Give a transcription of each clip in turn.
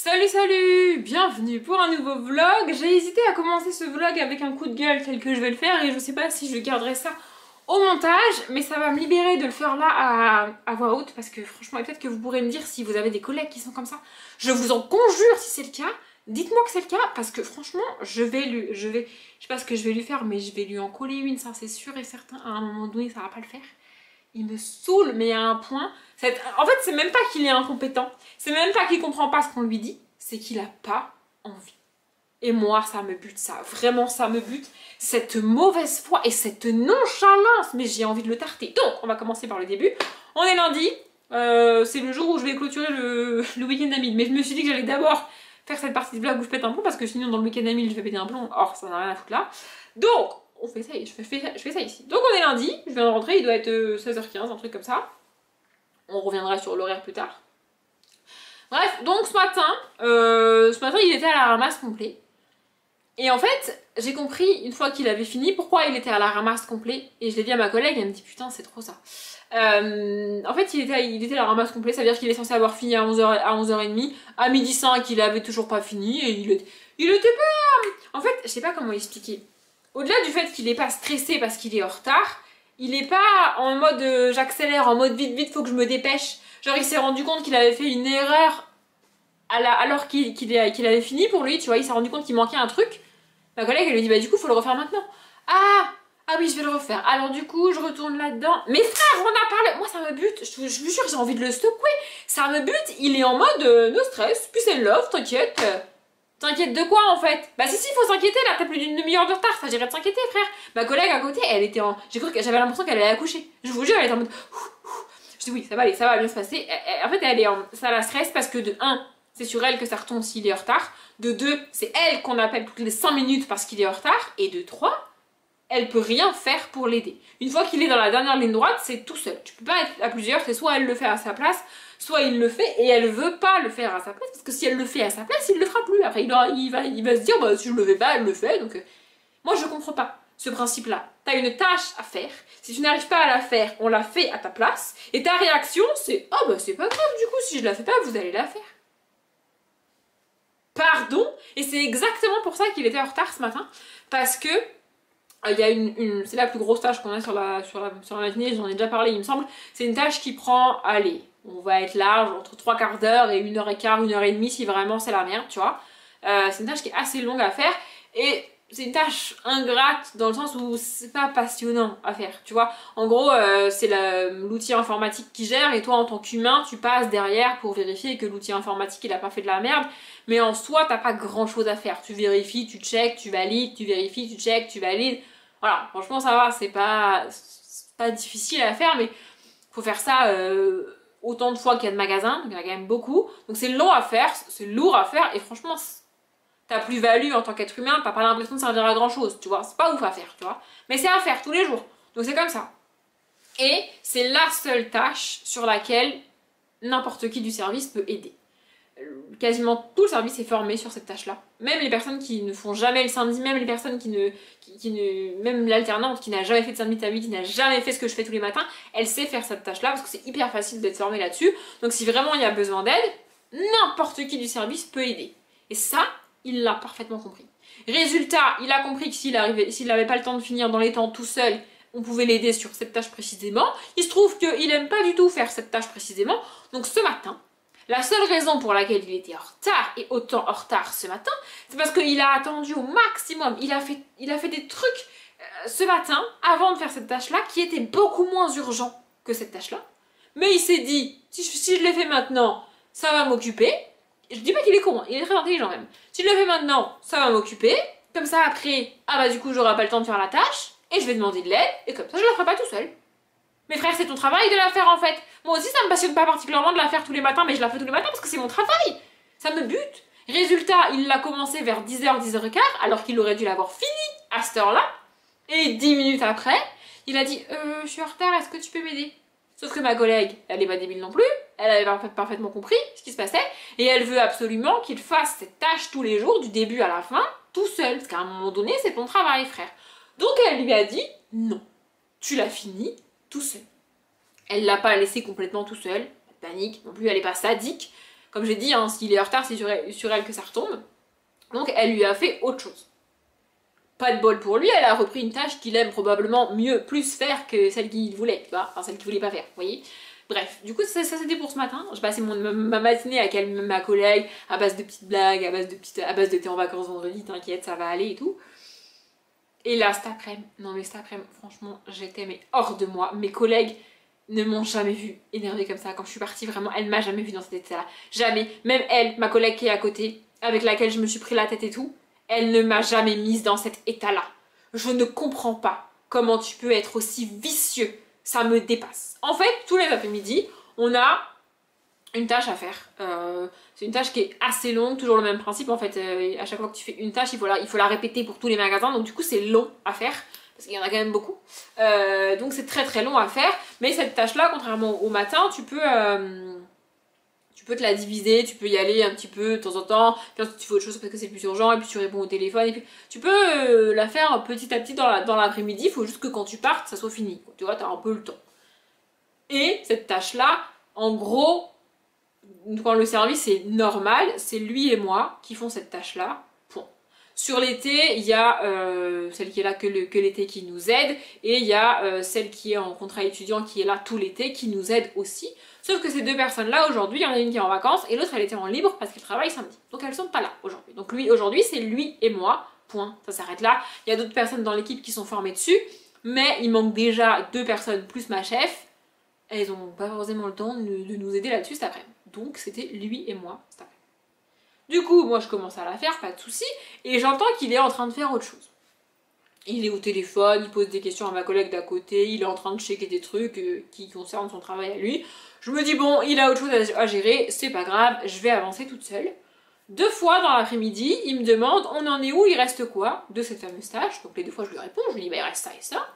Salut, bienvenue pour un nouveau vlog. J'ai hésité à commencer ce vlog avec un coup de gueule tel que je vais le faire et je sais pas si je garderai ça au montage, mais ça va me libérer de le faire là à voix haute parce que franchement, peut-être que vous pourrez me dire si vous avez des collègues qui sont comme ça. Je vous en conjure si c'est le cas, dites-moi que c'est le cas parce que franchement, je sais pas ce que je vais lui faire, mais je vais lui en coller une, ça c'est sûr et certain. À un moment donné, ça va pas le faire. Il me saoule, mais à un point. En fait, c'est même pas qu'il est incompétent. C'est même pas qu'il comprend pas ce qu'on lui dit. C'est qu'il a pas envie. Et moi, ça me bute, ça. Vraiment, ça me bute. Cette mauvaise foi et cette nonchalance. Mais j'ai envie de le tarter. Donc, on va commencer par le début. On est lundi. C'est le jour où je vais clôturer le week-end d'Amid. Mais je me suis dit que j'allais d'abord faire cette partie de vlog où je pète un plomb. Parce que sinon, dans le week-end d'Amid, je vais péter un plomb. Or, ça n'a rien à foutre là. Donc, on fait ça, je fais ça ici. Donc on est lundi, je viens de rentrer, il doit être 16h15, un truc comme ça. On reviendra sur l'horaire plus tard. Bref, donc ce matin il était à la ramasse complet. Et en fait, j'ai compris une fois qu'il avait fini pourquoi il était à la ramasse complet. Et je l'ai dit à ma collègue, elle me dit putain c'est trop ça. En fait il était à la ramasse complet, ça veut dire qu'il est censé avoir fini à 11h30. À 12h05 il avait toujours pas fini et il était pas... En fait, je sais pas comment expliquer. Au-delà du fait qu'il est pas stressé parce qu'il est en retard, il est pas en mode j'accélère, en mode vite vite faut que je me dépêche. Genre il s'est rendu compte qu'il avait fait une erreur alors qu'il avait fini pour lui, tu vois, il s'est rendu compte qu'il manquait un truc. Ma collègue elle lui dit bah du coup faut le refaire maintenant. Ah oui je vais le refaire. Alors du coup je retourne là-dedans. Mais frère on a parlé, moi ça me bute, je vous jure j'ai envie de le secouer. Ça me bute, il est en mode no stress, puis c'est love, t'inquiète. T'inquiète de quoi en fait? Bah si faut s'inquiéter là, t'as plus d'une demi-heure de retard, ça dirait de s'inquiéter frère. Ma collègue à côté, elle était en... J'avais l'impression qu'elle allait accoucher. Je vous jure, elle était en mode... Je dis oui, ça va aller, ça va bien se passer. En fait, ça la stresse parce que de 1, c'est sur elle que ça retombe s'il est en retard. De 2, c'est elle qu'on appelle toutes les 5 minutes parce qu'il est en retard. Et de 3, elle peut rien faire pour l'aider. Une fois qu'il est dans la dernière ligne droite, c'est tout seul. Tu peux pas être à plusieurs, c'est soit elle le fait à sa place, soit il le fait et elle veut pas le faire à sa place parce que si elle le fait à sa place, il le fera plus. Après, il va se dire, bah, si je le fais pas, elle le fait. Donc, moi, je comprends pas ce principe-là. T'as une tâche à faire. Si tu n'arrives pas à la faire, on la fait à ta place. Et ta réaction, c'est, oh bah c'est pas grave, du coup, si je la fais pas, vous allez la faire. Pardon. Et c'est exactement pour ça qu'il était en retard ce matin. Parce que il y a c'est la plus grosse tâche qu'on a sur la matinée, j'en ai déjà parlé il me semble. C'est une tâche qui prend, allez, on va être large, entre 3/4 d'heure et 1h15, 1h30 si vraiment c'est la merde, tu vois. C'est une tâche qui est assez longue à faire et c'est une tâche ingrate dans le sens où c'est pas passionnant à faire, tu vois. En gros, c'est l'outil informatique qui gère et toi en tant qu'humain, tu passes derrière pour vérifier que l'outil informatique il a pas fait de la merde. Mais en soi, t'as pas grand chose à faire. Tu vérifies, tu check, tu valides, tu vérifies, tu check, tu valides. Voilà, franchement ça va, c'est pas difficile à faire, mais faut faire ça autant de fois qu'il y a de magasins, donc il y en a quand même beaucoup. Donc c'est long à faire, c'est lourd à faire, et franchement, ta plus-value en tant qu'être humain, t'as pas l'impression de servir à grand chose, tu vois. C'est pas ouf à faire, tu vois. Mais c'est à faire tous les jours, donc c'est comme ça. Et c'est la seule tâche sur laquelle n'importe qui du service peut aider. Quasiment tout le service est formé sur cette tâche-là. Même les personnes qui ne font jamais le samedi, même les personnes même l'alternante qui n'a jamais fait de samedi de sa vie, qui n'a jamais fait ce que je fais tous les matins, elle sait faire cette tâche-là parce que c'est hyper facile d'être formée là-dessus. Donc si vraiment il y a besoin d'aide, n'importe qui du service peut aider. Et ça, il l'a parfaitement compris. Résultat, il a compris que s'il n'avait pas le temps de finir dans les temps tout seul, on pouvait l'aider sur cette tâche précisément. Il se trouve qu'il aime pas du tout faire cette tâche précisément. Donc ce matin, la seule raison pour laquelle il était en retard, et autant en retard ce matin, c'est parce qu'il a attendu au maximum. Il a fait des trucs ce matin, avant de faire cette tâche-là, qui étaient beaucoup moins urgents que cette tâche-là. Mais il s'est dit, si je l'ai fait maintenant, ça va m'occuper. Je dis pas qu'il est con, il est très intelligent même. Si je le fais maintenant, ça va m'occuper. Comme ça après, ah bah du coup j'aurai pas le temps de faire la tâche, et je vais demander de l'aide, et comme ça je la ferai pas tout seul. Mais frère, c'est ton travail de la faire en fait. Moi aussi, ça me passionne pas particulièrement de la faire tous les matins, mais je la fais tous les matins parce que c'est mon travail. Ça me bute. Résultat, il l'a commencé vers 10h, 10h15, alors qu'il aurait dû l'avoir fini à cette heure-là. Et 10 minutes après, il a dit je suis en retard, est-ce que tu peux m'aider? Sauf que ma collègue, elle est pas débile non plus, elle avait parfaitement compris ce qui se passait, et elle veut absolument qu'il fasse cette tâche tous les jours, du début à la fin, tout seul. Parce qu'à un moment donné, c'est ton travail, frère. Donc elle lui a dit non, tu l'as fini tout seul. Elle l'a pas laissé complètement tout seul, pas de panique, non plus elle est pas sadique. Comme j'ai dit, hein, s'il est en retard, c'est sur elle que ça retombe. Donc elle lui a fait autre chose. Pas de bol pour lui, elle a repris une tâche qu'il aime probablement mieux, plus faire que celle qu'il voulait, tu vois, enfin celle qu'il voulait pas faire, vous voyez. Bref, du coup ça c'était pour ce matin. Je passais ma matinée à calmer ma collègue à base de petites blagues, à base de t'es en vacances vendredi, t'inquiète, ça va aller et tout. Et là, cet après-midi, non mais cet après-midi, franchement, j'étais mais hors de moi. Mes collègues ne m'ont jamais vue énervée comme ça. Quand je suis partie, vraiment, elle m'a jamais vue dans cet état-là. Jamais. Même elle, ma collègue qui est à côté, avec laquelle je me suis pris la tête et tout, elle ne m'a jamais mise dans cet état-là. Je ne comprends pas comment tu peux être aussi vicieux. Ça me dépasse. En fait, tous les après-midi, on a une tâche à faire. C'est une tâche qui est assez longue, toujours le même principe en fait. À chaque fois que tu fais une tâche, il faut la répéter pour tous les magasins, donc du coup c'est long à faire, parce qu'il y en a quand même beaucoup. Donc c'est très très long à faire, mais cette tâche-là, contrairement au matin, tu peux te la diviser, tu peux y aller un petit peu de temps en temps, puis ensuite tu fais autre chose parce que c'est plus urgent, et puis tu réponds au téléphone, et puis tu peux la faire petit à petit dans l'après-midi, il faut juste que quand tu partes, ça soit fini, quoi. Tu vois, t'as un peu le temps. Et cette tâche-là, en gros, quand le service est normal, c'est lui et moi qui font cette tâche-là. Point. Sur l'été, il y a celle qui est là que l'été qui nous aide, et il y a celle qui est en contrat étudiant qui est là tout l'été qui nous aide aussi. Sauf que ces deux personnes-là, aujourd'hui, il y en a une qui est en vacances et l'autre elle était en libre parce qu'elle travaille samedi. Donc elles sont pas là aujourd'hui. Donc aujourd'hui, c'est lui et moi. Point. Ça s'arrête là. Il y a d'autres personnes dans l'équipe qui sont formées dessus, mais il manque déjà 2 personnes plus ma chef. Elles n'ont pas forcément le temps de nous aider là-dessus cet après-midi. Donc c'était lui et moi cet après-midi. Du coup, moi je commence à la faire, pas de souci, et j'entends qu'il est en train de faire autre chose. Il est au téléphone, il pose des questions à ma collègue d'à côté, il est en train de checker des trucs qui concernent son travail à lui. Je me dis bon, il a autre chose à gérer, c'est pas grave, je vais avancer toute seule. 2 fois dans l'après-midi, il me demande on en est où, il reste quoi de cette fameuse tâche. Donc les 2 fois je lui réponds, je lui dis bah il reste ça et ça.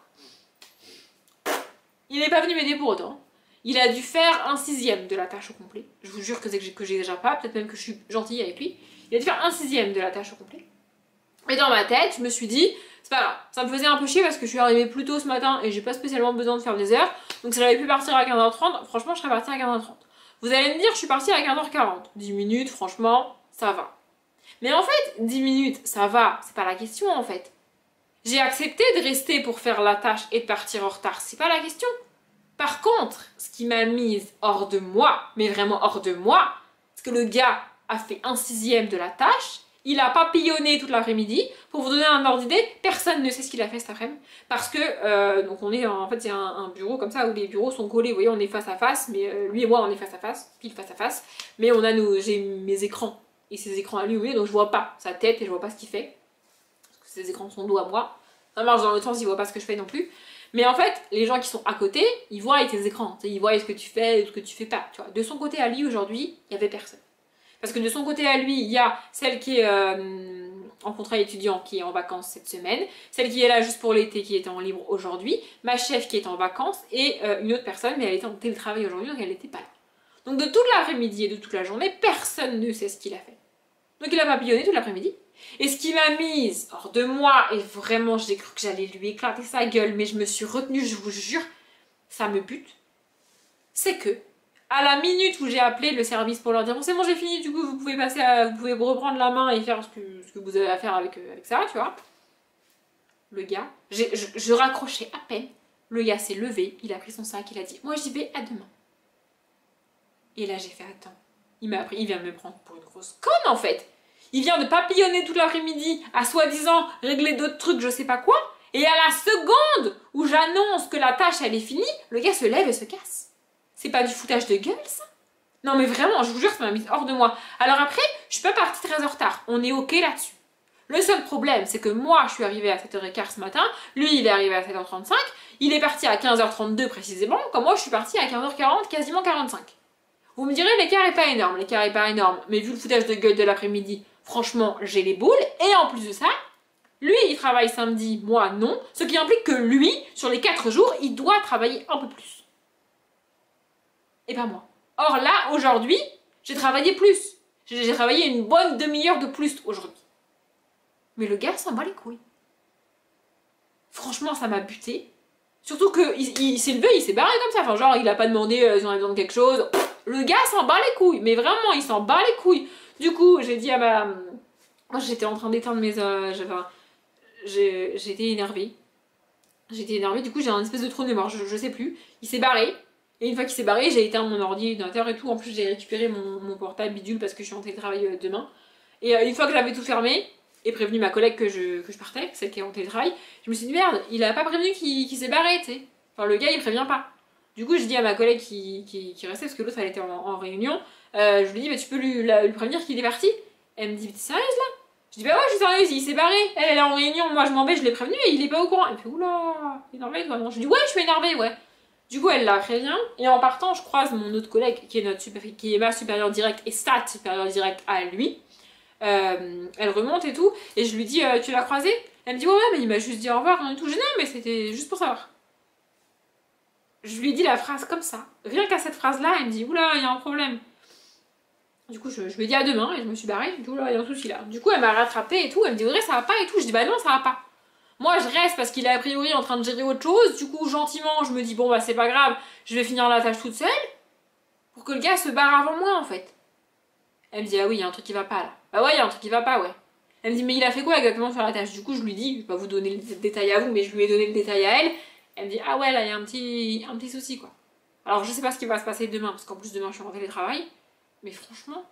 Il n'est pas venu m'aider pour autant. Il a dû faire 1/6 de la tâche au complet. Je vous jure que j'ai déjà pas, peut-être même que je suis gentille avec lui. Il a dû faire 1/6 de la tâche au complet. Et dans ma tête, je me suis dit, c'est pas grave, ça me faisait un peu chier parce que je suis arrivée plus tôt ce matin et j'ai pas spécialement besoin de faire des heures. Donc si j'avais pu partir à 15h30, franchement je serais partie à 15h30. Vous allez me dire, je suis partie à 15h40. 10 minutes, franchement, ça va. Mais en fait, 10 minutes, ça va, c'est pas la question en fait. J'ai accepté de rester pour faire la tâche et de partir en retard, c'est pas la question. Par contre, ce qui m'a mise hors de moi, mais vraiment hors de moi, c'est que le gars a fait 1/6 de la tâche, il a papillonné toute l'après-midi. Pour vous donner un ordre d'idée, personne ne sait ce qu'il a fait cet après-midi. Parce que, donc on est, en fait, c'est un bureau comme ça où les bureaux sont collés, vous voyez, on est face à face, mais lui et moi on est face à face, pile face à face, mais on a j'ai mes écrans, et ces écrans allumés, donc je vois pas sa tête et je vois pas ce qu'il fait. Parce que ces écrans sont dos à moi. Ça marche dans l'autre sens, ils voient pas ce que je fais non plus. Mais en fait, les gens qui sont à côté, ils voient avec tes écrans, ils voient ce que tu fais et ce que tu fais pas. Tu vois. De son côté à lui, aujourd'hui, il n'y avait personne. Parce que de son côté à lui, il y a celle qui est en contrat étudiant, qui est en vacances cette semaine, celle qui est là juste pour l'été, qui était en libre aujourd'hui, ma chef qui est en vacances, et une autre personne, mais elle était en télétravail aujourd'hui, donc elle n'était pas là. Donc de toute l'après-midi et de toute la journée, personne ne sait ce qu'il a fait. Donc il a papillonné toute l'après-midi. Et ce qui m'a mise hors de moi, et vraiment j'ai cru que j'allais lui éclater sa gueule, mais je me suis retenue, je vous jure, ça me bute, c'est que à la minute où j'ai appelé le service pour leur dire bon c'est bon j'ai fini, du coup vous pouvez vous pouvez reprendre la main et faire ce que vous avez à faire avec ça, tu vois. Le gars, je raccrochais à peine, le gars s'est levé, il a pris son sac, il a dit moi j'y vais, à demain. Et là j'ai fait attends, il vient de me prendre pour une grosse conne en fait. Il vient de papillonner toute l'après-midi à soi-disant régler d'autres trucs, je sais pas quoi. Et à la seconde où j'annonce que la tâche elle est finie, le gars se lève et se casse. C'est pas du foutage de gueule ça? Non mais vraiment, je vous jure, ça m'a mise hors de moi. Alors après, je suis pas partie très en retard. On est ok là-dessus. Le seul problème, c'est que moi, je suis arrivée à 7h15 ce matin. Lui, il est arrivé à 7h35. Il est parti à 15h32 précisément. Comme moi, je suis partie à 15h40, quasiment 45. Vous me direz, l'écart est pas énorme. L'écart est pas énorme. Mais vu le foutage de gueule de l'après-midi, franchement, j'ai les boules. Et en plus de ça, lui, il travaille samedi, moi non. Ce qui implique que lui, sur les 4 jours, il doit travailler un peu plus. Et pas moi. Or là, aujourd'hui, j'ai travaillé plus. J'ai travaillé une bonne demi-heure de plus aujourd'hui. Mais le gars s'en bat les couilles. Franchement, ça m'a buté. Surtout qu'il s'est levé, il s'est barré comme ça. Enfin, genre, il a pas demandé si on avait besoin de quelque chose. Le gars s'en bat les couilles, mais vraiment, il s'en bat les couilles. Du coup, j'ai dit à ma... Moi, j'étais en train d'éteindre mes... J'étais énervée. J'étais énervée, du coup, j'ai un espèce de trou de mémoire, je sais plus. Il s'est barré. Et une fois qu'il s'est barré, j'ai éteint mon ordinateur et tout. En plus, j'ai récupéré mon portable bidule parce que je suis en télétravail demain. Et une fois que j'avais tout fermé, et prévenu ma collègue que je partais, celle qui est en télétravail, je me suis dit merde, il a pas prévenu qu'il s'est barré, tu sais. Enfin, le gars, il prévient pas. Du coup, je dis à ma collègue qui restait, parce que l'autre, elle était en réunion, je lui dis, mais tu peux lui prévenir qu'il est parti. Elle me dit, mais t'es sérieuse là? Je dis, bah ouais, je suis sérieuse, il s'est barré. Elle est en réunion, moi je m'en vais, je l'ai prévenu et il est pas au courant. Elle me fait, oula, énervé toi, non? Je dis, ouais, je suis énervée, ouais. Du coup, elle la prévient, et en partant, je croise mon autre collègue, qui est ma supérieure directe et sa supérieure directe à lui. Elle remonte et tout, et je lui dis, tu l'as croisé? Elle me dit, ouais, mais il m'a juste dit au revoir, hein, et tout. Je dis, non, mais c'était juste pour savoir. Je lui dis la phrase comme ça. Rien qu'à cette phrase-là, elle me dit, oula, il y a un problème. Du coup, je lui ai dit à demain, et je me suis barrée. Du coup, là, il y a un souci là. Du coup, elle m'a rattrapée et tout. Elle me dit, Audrey, ça va pas et tout. Je dis, bah non, ça va pas. Moi, je reste parce qu'il est a priori en train de gérer autre chose. Du coup, gentiment, je me dis, bon, bah, c'est pas grave, je vais finir la tâche toute seule. Pour que le gars se barre avant moi, en fait. Elle me dit, ah oui, il y a un truc qui va pas là. Bah ouais, il y a un truc qui va pas, ouais. Elle me dit, mais il a fait quoi exactement sur la tâche? Du coup, je lui dis, je vais pas vous donner le détail à vous, mais je lui ai donné le détail à elle. Elle me dit, ah ouais, là, il y a un petit souci, quoi. Alors, je sais pas ce qui va se passer demain, parce qu'en plus, demain, je suis en télétravail. Mais franchement,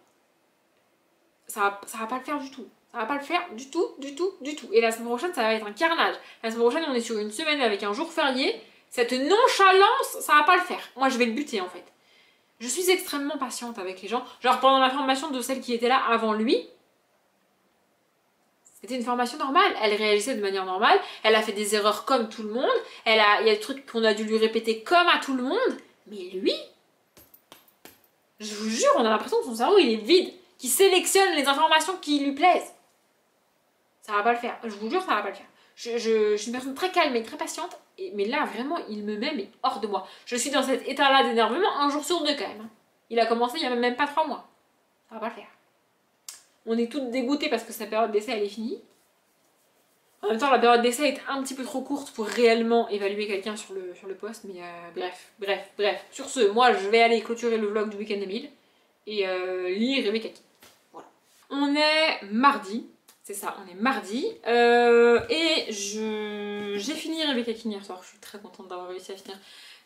ça va pas le faire du tout. Ça va pas le faire du tout, du tout, du tout. Et la semaine prochaine, ça va être un carnage. La semaine prochaine, on est sur une semaine avec un jour férié. Cette nonchalance, ça va pas le faire. Moi, je vais le buter, en fait. Je suis extrêmement patiente avec les gens. Genre, pendant la formation de celle qui était là avant lui, c'était une formation normale. Elle réagissait de manière normale. Elle a fait des erreurs comme tout le monde. Il y a des trucs qu'on a dû lui répéter comme à tout le monde. Mais lui, je vous jure, on a l'impression que son cerveau, il est vide. Qu'il sélectionne les informations qui lui plaisent. Ça va pas le faire. Je vous jure, ça va pas le faire. Je suis une personne très calme et très patiente. Mais là, vraiment, il me met mais hors de moi. Je suis dans cet état-là d'énervement un jour sur deux quand même. Il a commencé il y a même pas 3 mois. Ça va pas le faire. On est toutes dégoûtées parce que sa période d'essai, elle est finie. En même temps, la période d'essai est un petit peu trop courte pour réellement évaluer quelqu'un sur le poste. Mais bref. Sur ce, moi, je vais aller clôturer le vlog du week-end d'Emile. Et lire Rebecca King. Voilà. On est mardi. C'est ça, on est mardi. Et j'ai fini Rebecca King hier soir. Je suis très contente d'avoir réussi à finir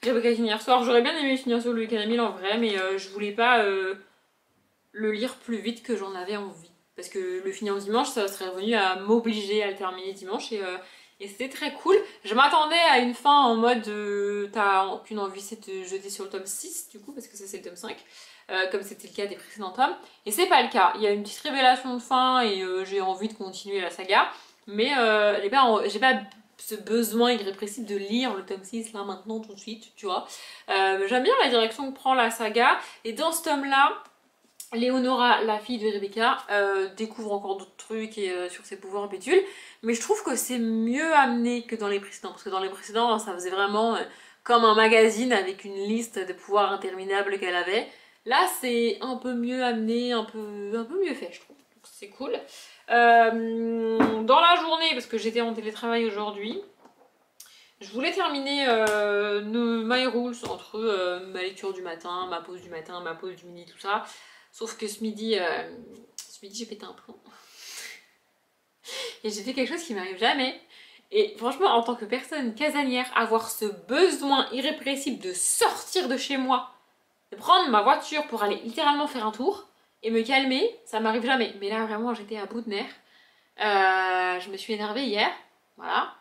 Rebecca King hier soir. J'aurais bien aimé finir sur le week-end d'Emile en vrai, mais je voulais pas le lire plus vite que j'en avais envie. Parce que le finir dimanche, ça serait revenu à m'obliger à le terminer dimanche et c'était très cool. Je m'attendais à une fin en mode t'as aucune envie, c'est de jeter sur le tome 6 du coup, parce que ça c'est le tome 5. Comme c'était le cas des précédents tomes. Et c'est pas le cas. Il y a une petite révélation de fin et j'ai envie de continuer la saga. Mais j'ai pas ce besoin irrépressible de lire le tome 6 là maintenant tout de suite, tu vois. J'aime bien la direction que prend la saga. Et dans ce tome là, Léonora, la fille de Rebecca, découvre encore d'autres trucs et sur ses pouvoirs pétules. Mais je trouve que c'est mieux amené que dans les précédents. Parce que dans les précédents, ça faisait vraiment comme un magazine avec une liste de pouvoirs interminables qu'elle avait. Là, c'est un peu mieux amené, un peu mieux fait, je trouve. C'est cool. Dans la journée, parce que j'étais en télétravail aujourd'hui, je voulais terminer my rules entre ma lecture du matin, ma pause du midi, tout ça. Sauf que ce midi j'ai pété un plomb. Et j'ai fait quelque chose qui m'arrive jamais. Et franchement, en tant que personne casanière, avoir ce besoin irrépressible de sortir de chez moi, de prendre ma voiture pour aller littéralement faire un tour et me calmer, ça m'arrive jamais. Mais là, vraiment, j'étais à bout de nerfs. Je me suis énervée hier. Voilà.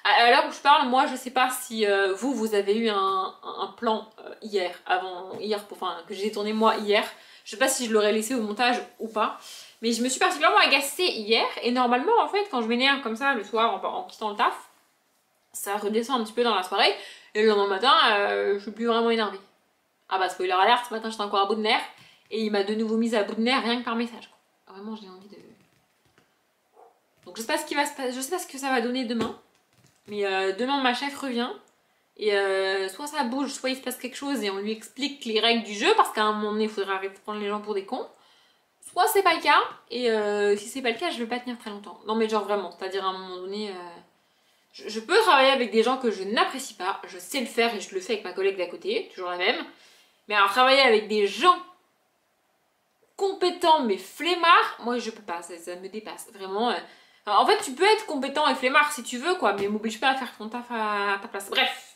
À l'heure où je parle, moi, je sais pas si vous avez eu un plan hier, que j'ai tourné moi hier. Je sais pas si je l'aurais laissé au montage ou pas. Mais je me suis particulièrement agacée hier. Et normalement, en fait, quand je m'énerve comme ça le soir en quittant le taf, ça redescend un petit peu dans la soirée. Et le lendemain matin, je suis plus vraiment énervée. Ah bah spoiler alert, ce matin j'étais encore à bout de nerfs et il m'a de nouveau mise à bout de nerfs rien que par message. Quoi. Vraiment j'ai envie de... Donc je sais pas ce qui va se passer, je sais pas ce que ça va donner demain. Mais demain ma chef revient et soit ça bouge, soit il se passe quelque chose et on lui explique les règles du jeu parce qu'à un moment donné il faudra arrêter de prendre les gens pour des cons. Soit c'est pas le cas et si c'est pas le cas je vais pas tenir très longtemps. Non mais genre vraiment, c'est-à-dire à un moment donné... Je peux travailler avec des gens que je n'apprécie pas, je sais le faire et je le fais avec ma collègue d'à côté, toujours la même. Mais alors travailler avec des gens compétents mais flemmards, moi je peux pas, ça me dépasse. Vraiment. Alors, en fait, tu peux être compétent et flemmard si tu veux, quoi, mais m'oblige pas à faire ton taf à ta place. Bref.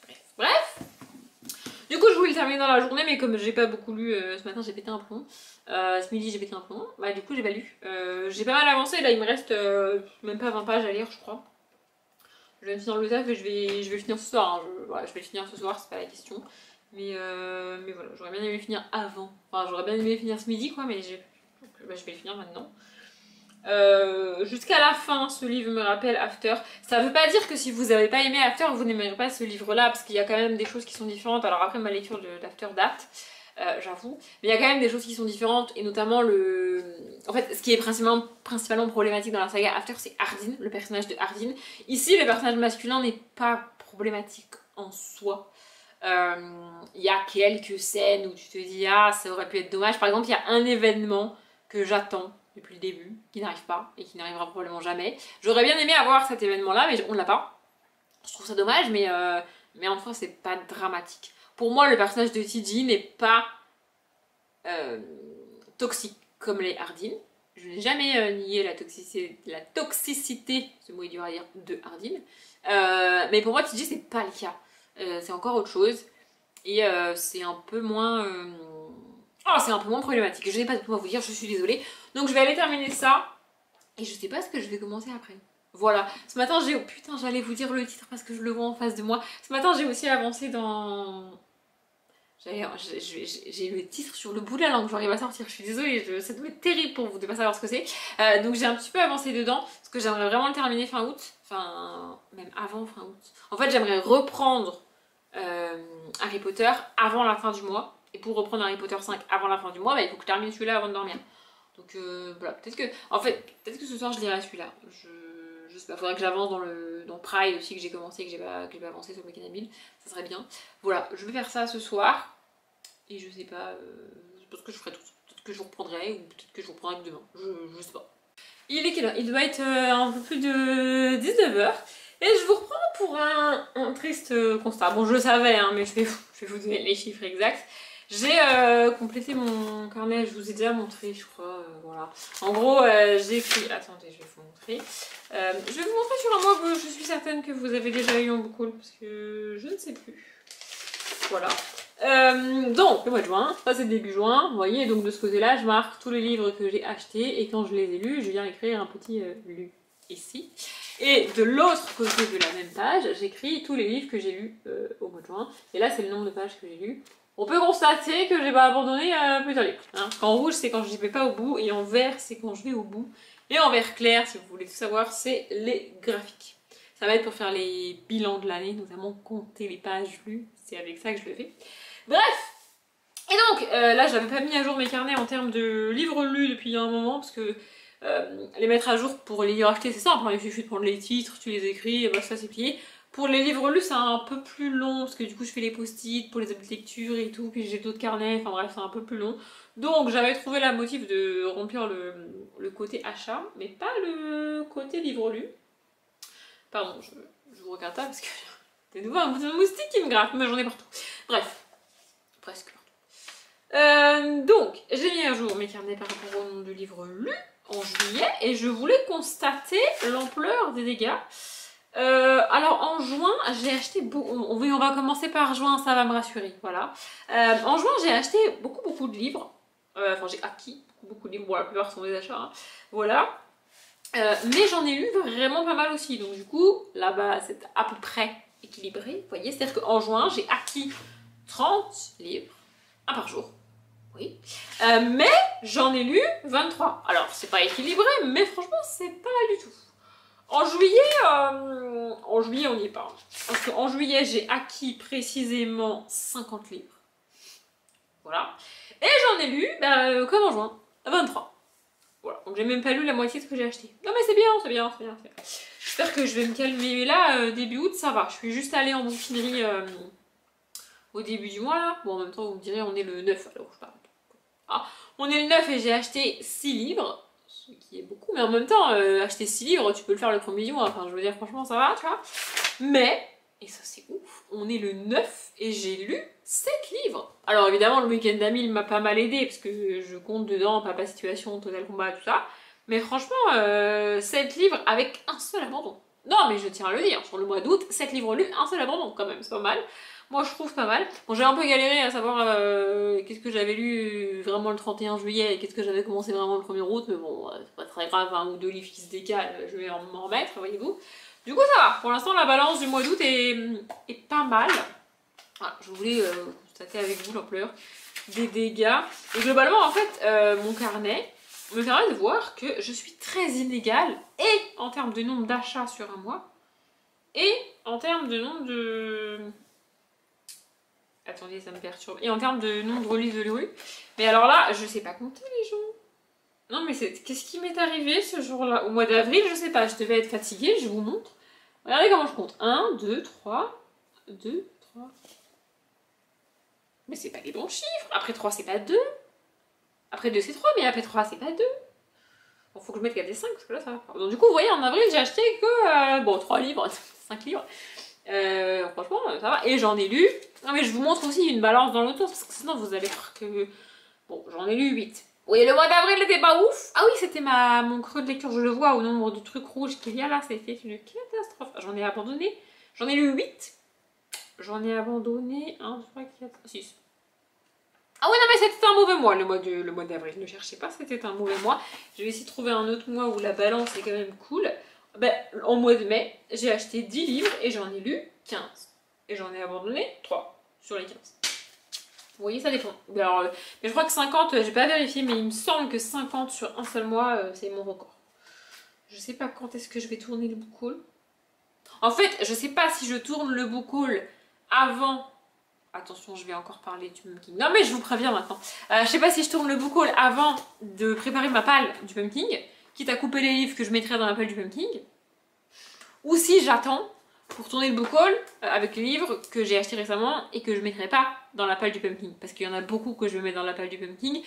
Du coup, je voulais le terminer dans la journée, mais comme j'ai pas beaucoup lu ce matin, j'ai pété un plomb. Ce midi, j'ai pété un plomb. Bah, du coup, j'ai pas lu. J'ai pas mal avancé, là, il me reste même pas 20 pages à lire, je crois. Je vais finir le taf et je vais le finir ce soir. Hein. Je vais le finir ce soir, c'est pas la question. Mais voilà, j'aurais bien aimé le finir avant. Enfin, j'aurais bien aimé le finir ce midi, quoi, mais je vais le finir maintenant. Jusqu'à la fin, ce livre me rappelle After. Ça veut pas dire que si vous avez pas aimé After, vous n'aimerez pas ce livre-là, parce qu'il y a quand même des choses qui sont différentes. Alors après ma lecture d'After date, j'avoue, mais il y a quand même des choses qui sont différentes, et notamment en fait, ce qui est principalement problématique dans la saga After, c'est Ardyn, le personnage de Ardyn. Ici, le personnage masculin n'est pas problématique en soi. Il y a quelques scènes où tu te dis ah ça aurait pu être dommage. Par exemple, il y a un événement que j'attends depuis le début, qui n'arrive pas et qui n'arrivera probablement jamais. J'aurais bien aimé avoir cet événement-là, mais on l'a pas. Je trouve ça dommage, mais en soi, c'est pas dramatique. Pour moi, le personnage de TJ n'est pas toxique comme les Ardyn. Je n'ai jamais nié la toxicité, ce mot est dur à dire, de Ardyn. Mais pour moi, TJ, c'est pas le cas. C'est encore autre chose. Et c'est un peu moins... c'est un peu moins problématique. Je n'ai pas de tout à vous dire, je suis désolée. Donc je vais aller terminer ça. Et je sais pas ce que je vais commencer après. Voilà. Ce matin, j'ai... Oh putain, j'allais vous dire le titre parce que je le vois en face de moi. Ce matin, j'ai aussi avancé dans... J'ai le titre sur le bout de la langue, j'arrive à sortir. Je suis désolée, ça doit être terrible pour vous de pas savoir ce que c'est. Donc j'ai un petit peu avancé dedans parce que j'aimerais vraiment le terminer fin août. Enfin, même avant fin août. En fait, j'aimerais reprendre Harry Potter avant la fin du mois. Et pour reprendre Harry Potter 5 avant la fin du mois, bah, il faut que je termine celui-là avant de dormir. Donc voilà, peut-être que ce soir je lirai celui-là. Je sais pas, faudrait que j'avance dans Pride aussi que j'ai commencé et que j'ai pas avancé sur le Cannabil. Ça serait bien. Voilà, je vais faire ça ce soir. Et je sais pas, peut-être que je ferai tout. Peut-être que je vous reprendrai ou peut-être que je vous reprendrai que demain. Je sais pas. Il est quelle heure? Il doit être un peu plus de 19h. Et je vous reprends pour un triste constat. Bon, je le savais, hein, mais je vais vous donner les chiffres exacts. J'ai complété mon carnet, je vous ai déjà montré, je crois, voilà. En gros, j'ai écrit... Attendez, je vais vous montrer. Je vais vous montrer sur un mois que je suis certaine que vous avez déjà eu en book parce que je ne sais plus. Voilà. Donc, le mois de juin, ça c'est début juin, vous voyez, donc de ce côté-là, je marque tous les livres que j'ai achetés et quand je les ai lus, je viens écrire un petit lu ici. Et de l'autre côté de la même page, j'écris tous les livres que j'ai lus au mois de juin. Et là, c'est le nombre de pages que j'ai lues. On peut constater que j'ai pas abandonné plusieurs livres. Hein. En rouge, c'est quand je n'y vais pas au bout, et en vert, c'est quand je vais au bout. Et en vert clair, si vous voulez tout savoir, c'est les graphiques. Ça va être pour faire les bilans de l'année, notamment compter les pages lues. C'est avec ça que je le fais. Bref! Et donc, là, j'avais pas mis à jour mes carnets en termes de livres lus depuis un moment, parce que les mettre à jour pour les livres achetés, c'est simple, hein, il suffit de prendre les titres, tu les écris, et bah ça c'est plié. Pour les livres lus, c'est un peu plus long, parce que du coup je fais les post-it pour les habits de lecture et tout, puis j'ai d'autres carnets, enfin bref, c'est un peu plus long. Donc j'avais trouvé la motive de remplir le côté achat, mais pas le côté livre lu. Pardon, je vous regarde pas parce que c'est nouveau un moustique qui me gratte, mais j'en ai partout. Bref, presque partout. Donc, j'ai mis à jour mes carnets par rapport au nombre de livres lus en juillet, et je voulais constater l'ampleur des dégâts. Alors en juin, j'ai acheté beaucoup. Oui, on va commencer par juin, ça va me rassurer. Voilà. En juin, j'ai acheté beaucoup de livres. Enfin, j'ai acquis beaucoup de livres. Bon, la plupart sont des achats. Hein. Voilà. Mais j'en ai lu vraiment pas mal aussi. Donc, du coup, là-bas, c'est à peu près équilibré. Vous voyez, c'est-à-dire qu'en juin, j'ai acquis 30 livres, un par jour. Oui. Mais j'en ai lu 23. Alors, c'est pas équilibré, mais franchement, c'est pas mal du tout. En juillet, on n'y est pas. Parce qu'en juillet, j'ai acquis précisément 50 livres. Voilà. Et j'en ai lu, comme en juin, 23. Voilà. Donc j'ai même pas lu la moitié de ce que j'ai acheté. Non mais c'est bien. J'espère que je vais me calmer. Mais là, début août, ça va. Je suis juste allée en bouquinerie au début du mois, là. Bon, en même temps, vous me direz, on est le 9, alors je parle. Ah, on est le 9 et j'ai acheté 6 livres. Ce qui est beaucoup, mais en même temps, acheter 6 livres, tu peux le faire le premier du mois. Enfin, je veux dire, franchement, ça va, tu vois. Mais, et ça c'est ouf, on est le 9 et j'ai lu 7 livres. Alors évidemment, le week-end d'amis, il m'a pas mal aidé, parce que je compte dedans Papa Situation, Total Combat, tout ça. Mais franchement, 7 livres avec un seul abandon. Non, mais je tiens à le dire, sur le mois d'août, 7 livres lus, un seul abandon quand même, c'est pas mal. Moi je trouve pas mal. Bon, j'ai un peu galéré à savoir qu'est-ce que j'avais lu vraiment le 31 juillet et qu'est-ce que j'avais commencé vraiment le 1er août, mais bon, c'est pas très grave, un ou deux livres qui se décalent, je vais m'en remettre, voyez-vous. Du coup ça va, pour l'instant la balance du mois d'août est pas mal. Voilà, je voulais constater avec vous l'ampleur des dégâts. Et globalement en fait, mon carnet me permet de voir que je suis très inégale, et en termes de nombre d'achats sur un mois, et en termes de nombre de... Attendez, ça me perturbe. Et en termes de nombre de livres lus. Mais alors là, je sais pas compter les gens. Non mais qu'est-ce qui m'est arrivé ce jour-là? Au mois d'avril, je sais pas, je devais être fatiguée, je vous montre. Regardez comment je compte. 1, 2, 3, 2, 3... Mais c'est pas les bons chiffres. Après 3, c'est pas 2. Après 2, c'est 3, mais après 3, c'est pas 2. Bon, faut que je mette 4 et 5, parce que là, ça va pas. Donc du coup, vous voyez, en avril, j'ai acheté que... bon, 3 livres, 5 livres. Franchement, ça va. Et j'en ai lu. Non, mais je vous montre aussi une balance dans l'auto, parce que sinon, vous allez croire que... Bon, j'en ai lu 8. Oui, le mois d'avril n'était pas ouf. Ah oui, c'était mon creux de lecture, je le vois, au nombre de trucs rouges qu'il y a là, c'était une catastrophe. J'en ai abandonné. J'en ai lu 8. J'en ai abandonné 1, 3, 4, 6. Ah oui, non, mais c'était un mauvais mois, le mois d'avril. Ne cherchez pas, c'était un mauvais mois. Je vais essayer de trouver un autre mois où la balance est quand même cool. Ben, en mois de mai, j'ai acheté 10 livres et j'en ai lu 15. Et j'en ai abandonné 3 sur les 15. Vous voyez, ça dépend. Alors, mais je crois que 50, j'ai pas vérifié, mais il me semble que 50 sur un seul mois, c'est mon record. Je sais pas quand est-ce que je vais tourner le book haul. En fait, je sais pas si je tourne le book haul avant... Attention, je vais encore parler du pumpkin. Non mais je vous préviens maintenant. Je sais pas si je tourne le book haul avant de préparer ma palle du pumpkin, quitte à couper les livres que je mettrai dans la palle du pumpkin, ou si j'attends pour tourner le book haul avec les livres que j'ai achetés récemment et que je mettrai pas dans la palle du pumpkin, parce qu'il y en a beaucoup que je vais mettre dans la palle du pumpkin.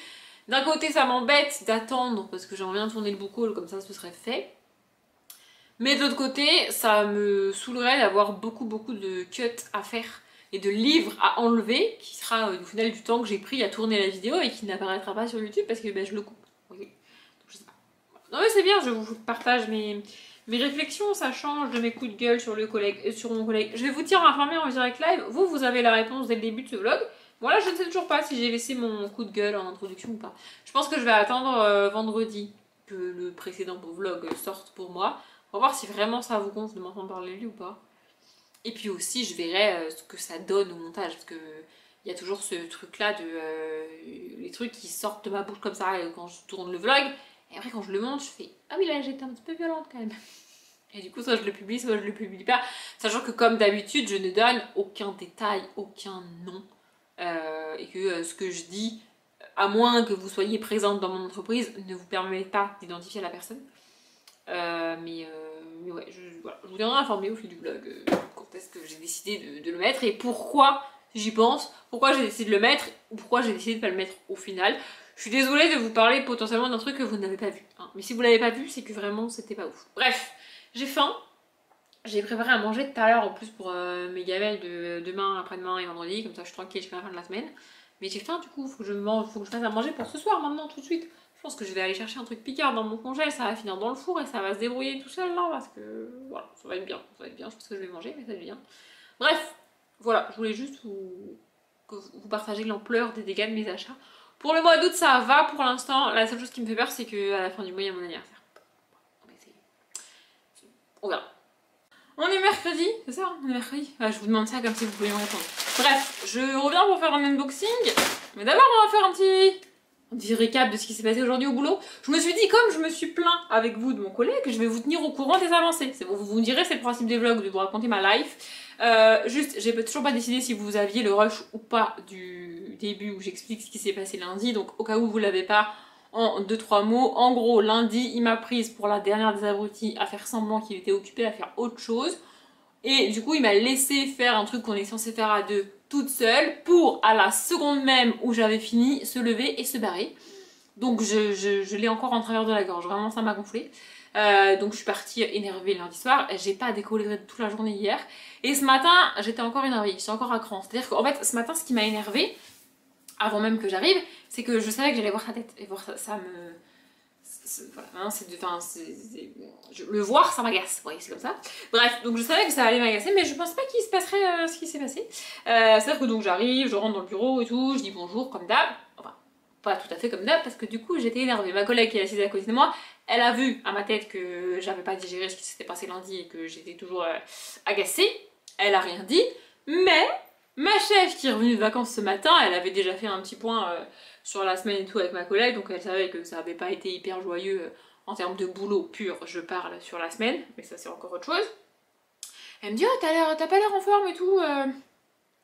D'un côté, ça m'embête d'attendre parce que j'aimerais bien tourner le book haul, comme ça ce serait fait. Mais de l'autre côté, ça me saoulerait d'avoir beaucoup de cuts à faire et de livres à enlever, qui sera au final du temps que j'ai pris à tourner la vidéo et qui n'apparaîtra pas sur YouTube parce que ben, je le coupe. Okay. Donc, je sais pas. Non mais c'est bien, je vous partage mes réflexions, ça change de mes coups de gueule sur mon collègue. Je vais vous tenir informé en direct live. Vous avez la réponse dès le début de ce vlog. Bon là, je ne sais toujours pas si j'ai laissé mon coup de gueule en introduction ou pas. Je pense que je vais attendre vendredi que le précédent vlog sorte pour moi. On va voir si vraiment ça vous compte de m'entendre parler lui ou pas. Et puis aussi, je verrai ce que ça donne au montage, parce que il y a toujours ce truc-là de les trucs qui sortent de ma bouche comme ça quand je tourne le vlog. Et après, quand je le monte, je fais ah oui, là j'étais un petit peu violente quand même. Et du coup, soit je le publie, soit je le publie pas. Sachant que comme d'habitude, je ne donne aucun détail, aucun nom. Et que ce que je dis, à moins que vous soyez présente dans mon entreprise, ne vous permet pas d'identifier la personne. Mais ouais, voilà, je vous tiendrai informé au fil du vlog quand est-ce que j'ai décidé de le mettre et pourquoi j'y pense, pourquoi j'ai décidé de le mettre ou pourquoi j'ai décidé de pas le mettre au final. Je suis désolée de vous parler potentiellement d'un truc que vous n'avez pas vu, hein. Mais si vous l'avez pas vu, c'est que vraiment c'était pas ouf. Bref, j'ai faim. J'ai préparé à manger tout à l'heure en plus pour mes gamelles de demain, après-demain et vendredi, comme ça je suis tranquille jusqu'à la fin de la semaine. Mais j'ai faim du coup, faut que je fasse à manger pour ce soir maintenant tout de suite. Je pense que je vais aller chercher un truc picard dans mon congèle, ça va finir dans le four et ça va se débrouiller tout seul là parce que voilà, ça va être bien, je sais pas ce que je vais manger mais ça va être bien. Bref, voilà, je voulais juste vous partager l'ampleur des dégâts de mes achats. Pour le mois d'août ça va pour l'instant, la seule chose qui me fait peur c'est qu'à la fin du mois il y a mon anniversaire. On verra. On est mercredi, c'est ça? On est mercredi? Je vous demande ça comme si vous pouviez me répondre. Bref, je reviens pour faire un unboxing, mais d'abord on va faire un petit récap de ce qui s'est passé aujourd'hui au boulot. Je me suis dit, comme je me suis plaint avec vous de mon collègue, je vais vous tenir au courant des avancées. Vous me direz, c'est le principe des vlogs, de vous raconter ma life. Juste, j'ai toujours pas décidé si vous aviez le rush ou pas du début où j'explique ce qui s'est passé lundi. Donc au cas où vous l'avez pas, en 2-3 mots. En gros, lundi, il m'a prise pour la dernière des abrutis à faire semblant qu'il était occupé à faire autre chose. Et du coup, il m'a laissé faire un truc qu'on est censé faire à deux toute seule pour, à la seconde même où j'avais fini, se lever et se barrer. Donc je l'ai encore en travers de la gorge, vraiment ça m'a gonflé. Donc je suis partie énervée lundi soir, j'ai pas décollé toute la journée hier. Et ce matin, j'étais encore énervée, j'étais encore à cran. C'est-à-dire qu'en fait, ce matin, ce qui m'a énervée, avant même que j'arrive, c'est que je savais que j'allais voir sa tête. Et voir ça me... Voilà, hein, le voir ça m'agace, oui c'est comme ça. Bref, donc je savais que ça allait m'agacer, mais je pense pas qu'il se passerait ce qui s'est passé. C'est-à-dire que donc j'arrive, je rentre dans le bureau et tout, je dis bonjour comme d'hab, enfin pas tout à fait comme d'hab parce que du coup j'étais énervée. Ma collègue qui est assise à côté de moi, elle a vu à ma tête que j'avais pas digéré ce qui s'était passé lundi et que j'étais toujours agacée. Elle a rien dit, mais ma chef qui est revenue de vacances ce matin, elle avait déjà fait un petit point sur la semaine et tout avec ma collègue, donc elle savait que ça avait pas été hyper joyeux en termes de boulot pur, je parle sur la semaine, mais ça c'est encore autre chose. Elle me dit oh t'as pas l'air en forme et tout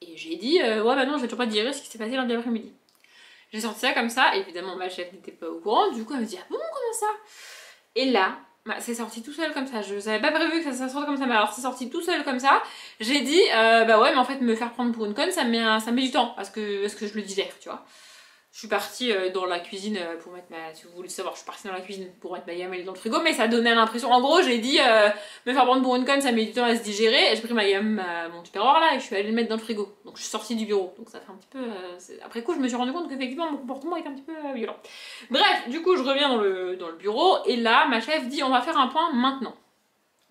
et j'ai dit ouais bah non j'ai toujours pas digéré ce qui s'est passé lundi après-midi. J'ai sorti ça comme ça, évidemment ma chef n'était pas au courant, du coup elle me dit ah bon comment ça? Et là c'est sorti tout seul comme ça, je savais pas prévu que ça sorte comme ça, mais alors c'est sorti tout seul comme ça. J'ai dit bah ouais mais en fait me faire prendre pour une conne ça met du temps parce que je le digère, tu vois. Je suis partie dans la cuisine pour mettre ma... Si vous voulez savoir, je suis partie dans la cuisine pour mettre ma gamelle dans le frigo, mais ça donnait l'impression... En gros, j'ai dit, me faire prendre pour une conne, ça met du temps à se digérer, et j'ai pris ma gamelle, mon tupperware là, et je suis allée le mettre dans le frigo. Donc je suis sortie du bureau. Donc ça fait un petit peu... Après coup, je me suis rendu compte qu'effectivement, mon comportement est un petit peu violent. Bref, du coup, je reviens dans le bureau, et là, ma chef dit, on va faire un point maintenant.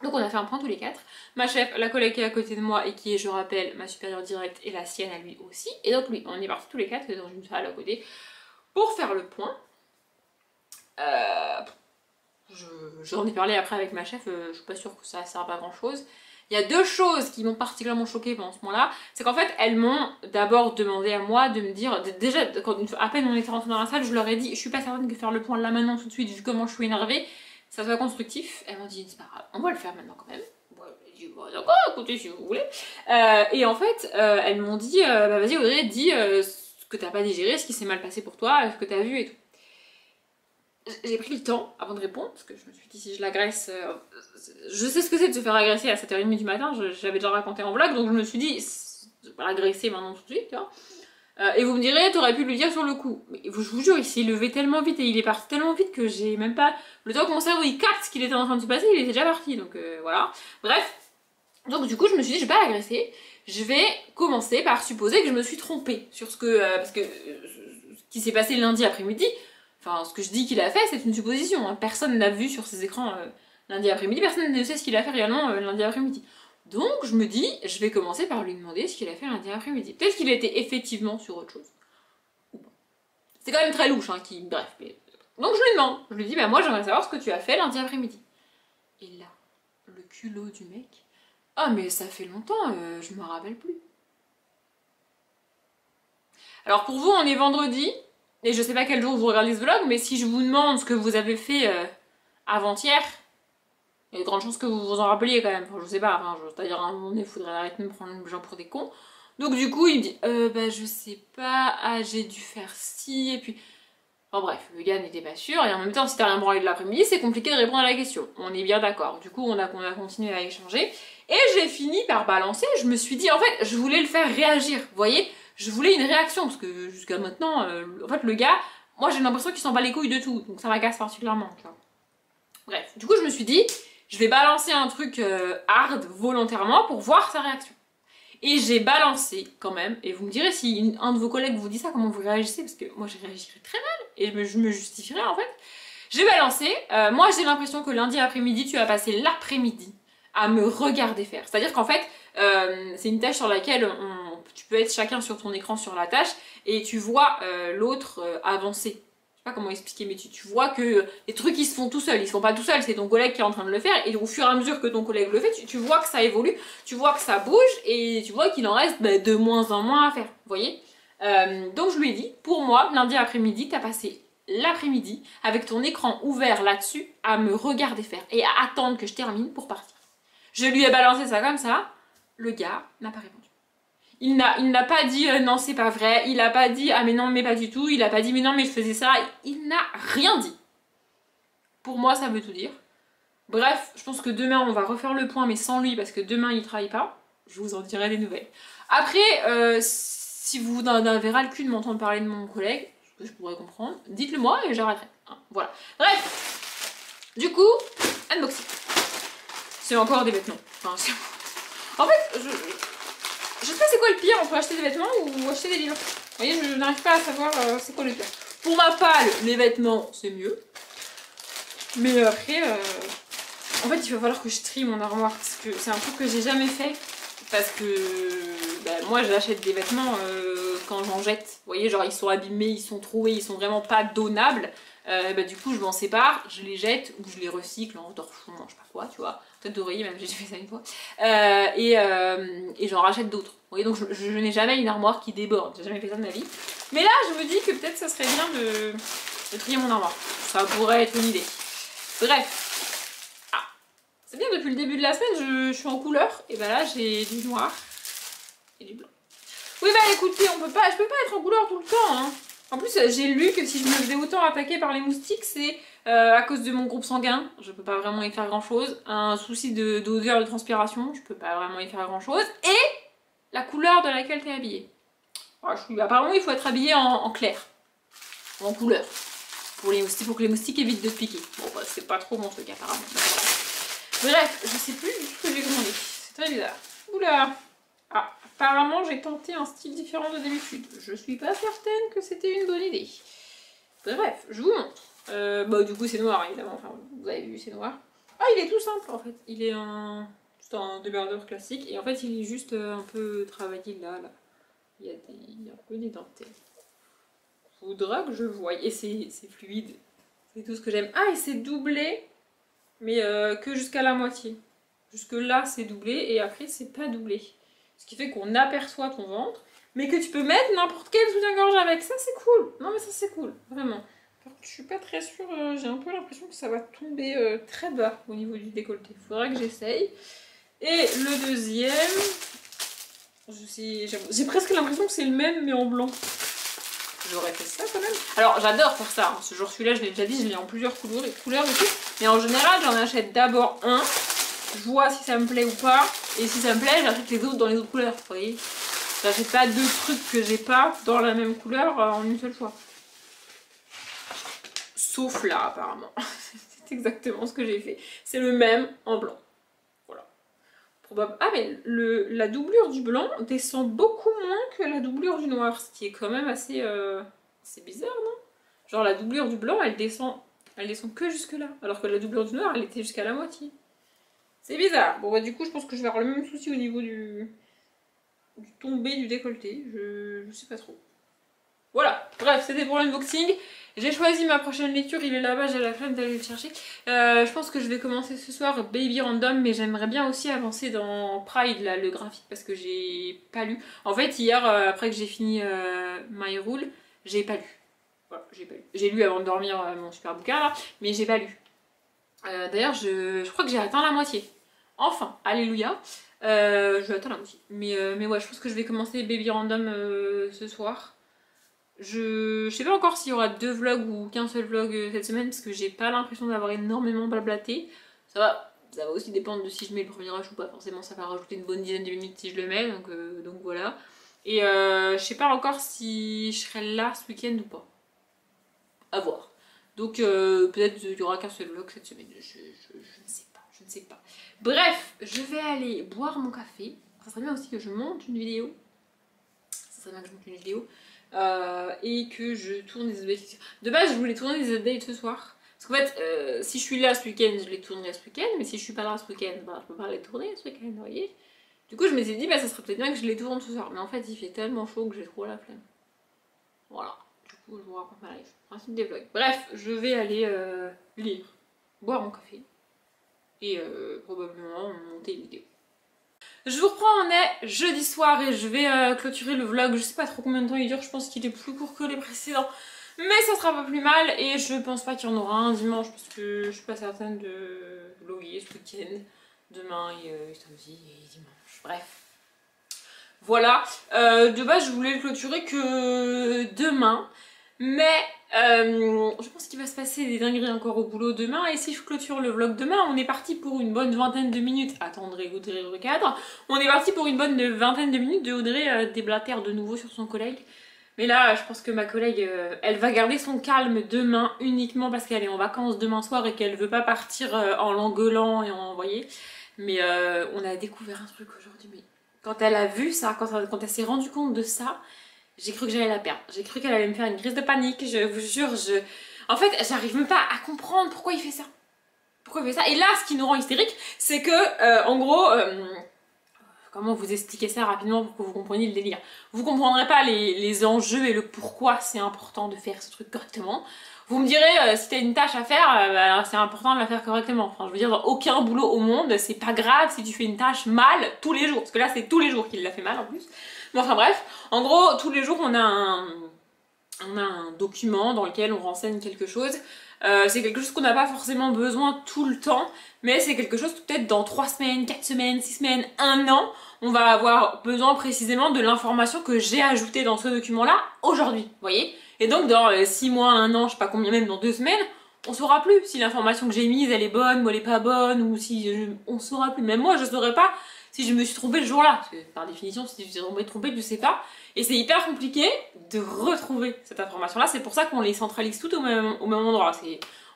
Donc on a fait un point tous les quatre. Ma chef, la collègue qui est à côté de moi et qui est, je rappelle, ma supérieure directe et la sienne à lui aussi. Et donc lui, on est partis tous les quatre dans une salle à côté pour faire le point. J'en ai parlé après avec ma chef, je suis pas sûre que ça sert à pas grand chose. Il y a deux choses qui m'ont particulièrement choquée pendant ce moment-là. C'est qu'en fait, elles m'ont d'abord demandé à moi de me dire... Déjà, à peine on était rentré dans la salle, je leur ai dit, je suis pas certaine que faire le point là maintenant tout de suite, vu comment je suis énervée, ça soit constructif. Elles m'ont dit c'est pas grave, on va le faire maintenant quand même. J'ai dit bon, d'accord, écoutez si vous voulez. Et en fait, elles m'ont dit bah vas-y Audrey, dis ce que t'as pas digéré, ce qui s'est mal passé pour toi, ce que t'as vu et tout. J'ai pris le temps avant de répondre, parce que je me suis dit si je l'agresse... je sais ce que c'est de se faire agresser à 7h30 du matin, j'avais déjà raconté en vlog, donc je me suis dit, je vais pas l'agresser maintenant tout de suite, tu vois. Et vous me direz, t'aurais pu lui dire sur le coup. Mais je vous jure, il s'est levé tellement vite et il est parti tellement vite que j'ai même pas... Le temps que mon cerveau il capte ce qu'il était en train de se passer, il était déjà parti, donc voilà. Bref, donc du coup je me suis dit, je vais pas l'agresser, je vais commencer par supposer que je me suis trompée sur ce que... parce que ce qui s'est passé lundi après-midi, enfin ce que je dis qu'il a fait, c'est une supposition, hein. Personne n'a vu sur ses écrans lundi après-midi, personne ne sait ce qu'il a fait réellement lundi après-midi. Donc je me dis, je vais commencer par lui demander ce qu'il a fait lundi après-midi. Peut-être qu'il était effectivement sur autre chose. C'est quand même très louche, hein, bref. Donc je lui demande, je lui dis, bah moi j'aimerais savoir ce que tu as fait lundi après-midi. Et là, le culot du mec, ah mais ça fait longtemps, je me rappelle plus. Alors pour vous, on est vendredi, et je sais pas quel jour vous regardez ce vlog, mais si je vous demande ce que vous avez fait avant-hier, il y a de grandes chances que vous vous en rappeliez quand même, enfin, je sais pas, enfin, c'est-à-dire à un moment donné, il faudrait arrêter de me prendre les gens pour des cons. Donc du coup, il me dit, bah je sais pas, ah j'ai dû faire ci, et puis... Enfin bref, le gars n'était pas sûr, et en même temps, si t'as rien branlé de l'après-midi, c'est compliqué de répondre à la question. On est bien d'accord. Du coup, on a continué à échanger, et j'ai fini par balancer, je me suis dit, en fait, je voulais le faire réagir, vous voyez? Je voulais une réaction, parce que jusqu'à maintenant, en fait, le gars, moi j'ai l'impression qu'il s'en bat les couilles de tout, donc ça m'agace particulièrement, tu vois. Bref, du coup, je me suis dit, je vais balancer un truc hard volontairement pour voir sa réaction. Et j'ai balancé quand même, et vous me direz si un de vos collègues vous dit ça, comment vous réagissez, parce que moi je réagirais très mal, et je me justifierais en fait. J'ai balancé, moi j'ai l'impression que lundi après-midi, tu as passé l'après-midi à me regarder faire. C'est-à-dire qu'en fait, c'est une tâche sur laquelle tu peux être chacun sur ton écran sur la tâche, et tu vois l'autre avancer. Je sais pas comment expliquer, mais tu vois que les trucs ils se font tout seuls, ils se font pas tout seuls, c'est ton collègue qui est en train de le faire, et au fur et à mesure que ton collègue le fait, tu vois que ça évolue, tu vois que ça bouge, et tu vois qu'il en reste de moins en moins à faire, vous voyez. Donc je lui ai dit, pour moi, lundi après-midi, t'as passé l'après-midi avec ton écran ouvert là-dessus à me regarder faire, et à attendre que je termine pour partir. Je lui ai balancé ça comme ça, le gars n'a pas répondu. Il n'a pas dit non c'est pas vrai, il a pas dit ah mais non mais pas du tout, il a pas dit mais non mais je faisais ça, il n'a rien dit. Pour moi ça veut tout dire. Bref, je pense que demain on va refaire le point mais sans lui parce que demain il travaille pas, je vous en dirai des nouvelles. Après, si vous avez ras le cul de m'entendre parler de mon collègue, ce que je pourrais comprendre, dites-le moi et j'arrêterai. Hein, voilà. Bref, du coup, unboxing. C'est encore des vêtements. Enfin, en fait, Je sais pas c'est quoi le pire entre acheter des vêtements ou acheter des livres. Vous voyez, je n'arrive pas à savoir c'est quoi le pire. Pour ma part, les vêtements, c'est mieux. Mais après, en fait, il va falloir que je trie mon armoire. Parce que c'est un truc que j'ai jamais fait. Parce que moi, j'achète des vêtements quand j'en jette. Vous voyez, genre, ils sont abîmés, ils sont troués, ils sont vraiment pas donnables. Du coup, je m'en sépare, je les jette ou je les recycle en torchon, je sais pas quoi, tu vois. Peut-être d'oreiller, même, j'ai fait ça une fois. Et j'en rachète d'autres. Vous voyez, donc je n'ai jamais une armoire qui déborde. J'ai jamais fait ça de ma vie. Mais là, je me dis que peut-être ça serait bien de trier mon armoire. Ça pourrait être une idée. Bref. Ah, c'est bien, depuis le début de la semaine, je suis en couleur. Et ben là, j'ai du noir et du blanc. Oui, bah écoutez, je peux pas être en couleur tout le temps, hein. En plus, j'ai lu que si je me faisais autant attaquer par les moustiques, c'est à cause de mon groupe sanguin. Je peux pas vraiment y faire grand chose. Un souci d'odeur, de transpiration, je peux pas vraiment y faire grand chose. Et la couleur de laquelle t'es habillée. Apparemment, il faut être habillé en clair. Ou en couleur. Pour que les moustiques évitent de te piquer. Bon, bah, c'est pas trop mon truc, apparemment. Bref, je sais plus du tout ce que j'ai commandé. C'est très bizarre. Oula! Ah, apparemment j'ai tenté un style différent de d'habitude. Je suis pas certaine que c'était une bonne idée. Bref, je vous montre. Du coup c'est noir évidemment, enfin vous avez vu c'est noir. Ah il est tout simple en fait, il est c'est un débardeur classique et en fait il est juste un peu travaillé là. Il y a un peu des dentelles. Faudra que je voie. Et c'est fluide, c'est tout ce que j'aime. Ah et c'est doublé, mais que jusqu'à la moitié. Jusque là c'est doublé et après c'est pas doublé. Ce qui fait qu'on aperçoit ton ventre, mais que tu peux mettre n'importe quel soutien-gorge avec. Ça, c'est cool. Non, mais ça, c'est cool. Vraiment. Par contre, je suis pas très sûre. J'ai un peu l'impression que ça va tomber très bas au niveau du décolleté. Il faudra que j'essaye. Et le deuxième... J'ai presque l'impression que c'est le même, mais en blanc. J'aurais fait ça quand même. Alors, j'adore faire ça. Hein. Ce genre, celui-là, je l'ai déjà dit, je l'ai en plusieurs couleurs aussi. Mais en général, j'en achète d'abord un. Je vois si ça me plaît ou pas. Et si ça me plaît, j'achète les autres dans les autres couleurs. Vous voyez, j'achète pas deux trucs que j'ai pas dans la même couleur en une seule fois. Sauf là, apparemment. C'est exactement ce que j'ai fait. C'est le même en blanc. Voilà. Ah, mais la doublure du blanc descend beaucoup moins que la doublure du noir. Ce qui est quand même assez bizarre, non? Genre, la doublure du blanc, elle descend que jusque là. Alors que la doublure du noir, elle était jusqu'à la moitié. C'est bizarre. Bon, du coup, je pense que je vais avoir le même souci au niveau du tombé du décolleté. Je sais pas trop. Voilà. Bref, c'était pour l'unboxing. J'ai choisi ma prochaine lecture. Il est là-bas, j'ai la flemme d'aller le chercher. Je pense que je vais commencer ce soir Baby Random, mais j'aimerais bien aussi avancer dans Pride, là, le graphique, parce que j'ai pas lu. En fait, hier, après que j'ai fini My Rule, j'ai pas lu. Voilà, j'ai pas lu. J'ai lu avant de dormir mon super bouquin, là, mais j'ai pas lu. D'ailleurs, je crois que j'ai atteint la moitié. Enfin, alléluia. Je vais attendre la moitié. Mais ouais, je pense que je vais commencer Baby Random ce soir. Je sais pas encore s'il y aura 2 vlogs ou qu'un seul vlog cette semaine parce que j'ai pas l'impression d'avoir énormément blablaté. Ça va aussi dépendre de si je mets le premier rush ou pas. Forcément, ça va rajouter une bonne dizaine de minutes si je le mets. Donc voilà. Et je sais pas encore si je serai là ce week-end ou pas. À voir. Donc peut-être qu'il y aura qu'un seul vlog cette semaine. Je ne sais pas. Bref, je vais aller boire mon café. Ça serait bien aussi que je monte une vidéo. Et que je tourne des updates. De base, je voulais tourner des updates ce soir. Parce qu'en fait, si je suis là ce week-end, je les tournerai ce week-end. Mais si je suis pas là ce week-end, je peux pas les tourner ce week-end, vous voyez. Du coup, je m'étais dit, ça serait peut-être bien que je les tourne ce soir. Mais en fait, il fait tellement chaud que j'ai trop la flemme. Voilà. Du coup, je vous raconte ma life. Principe des vlogs. Bref, je vais aller lire, boire mon café. Et probablement monter une vidéo. Je vous reprends, on est jeudi soir et je vais clôturer le vlog. Je sais pas trop combien de temps il dure, je pense qu'il est plus court que les précédents. Mais ça sera pas plus mal et je pense pas qu'il y en aura un dimanche parce que je suis pas certaine de vlogger ce week-end. Demain et samedi et dimanche. Bref. Voilà. De base, je voulais le clôturer que demain. Mais je pense qu'il va se passer des dingueries encore au boulot demain. Et si je clôture le vlog demain, on est parti pour une bonne vingtaine de minutes. Attendez, Audrey recadre. On est parti pour une bonne vingtaine de minutes de Audrey déblatère de nouveau sur son collègue. Mais là, je pense que ma collègue, elle va garder son calme demain uniquement parce qu'elle est en vacances demain soir et qu'elle veut pas partir en l'engueulant et en... Vous voyez. Mais on a découvert un truc aujourd'hui, mais quand elle a vu ça, quand elle s'est rendue compte de ça, j'ai cru que j'allais la perdre. J'ai cru qu'elle allait me faire une crise de panique, je vous jure, En fait, j'arrive même pas à comprendre pourquoi il fait ça. Pourquoi il fait ça? Et là, ce qui nous rend hystérique, c'est que, en gros... comment vous expliquer ça rapidement pour que vous compreniez le délire? Vous comprendrez pas les enjeux et le pourquoi c'est important de faire ce truc correctement. Vous me direz, si t'as une tâche à faire, bah, c'est important de la faire correctement. Enfin, je veux dire, dans aucun boulot au monde, c'est pas grave si tu fais une tâche mal tous les jours. Parce que là, c'est tous les jours qu'il l'a fait mal en plus. Bon, enfin bref, en gros, tous les jours, on a un document dans lequel on renseigne quelque chose. C'est quelque chose qu'on n'a pas forcément besoin tout le temps, mais c'est quelque chose peut-être dans 3 semaines, 4 semaines, 6 semaines, 1 an, on va avoir besoin précisément de l'information que j'ai ajoutée dans ce document-là aujourd'hui, vous voyez? Et donc dans 6 mois, 1 an, je sais pas combien, même dans 2 semaines, on saura plus si l'information que j'ai mise elle est bonne ou elle est pas bonne, ou si on saura plus. Même moi je saurais pas si je me suis trompée le jour-là, parce que par définition si je suis trompée, je sais pas. Et c'est hyper compliqué de retrouver cette information-là, c'est pour ça qu'on les centralise toutes au même endroit.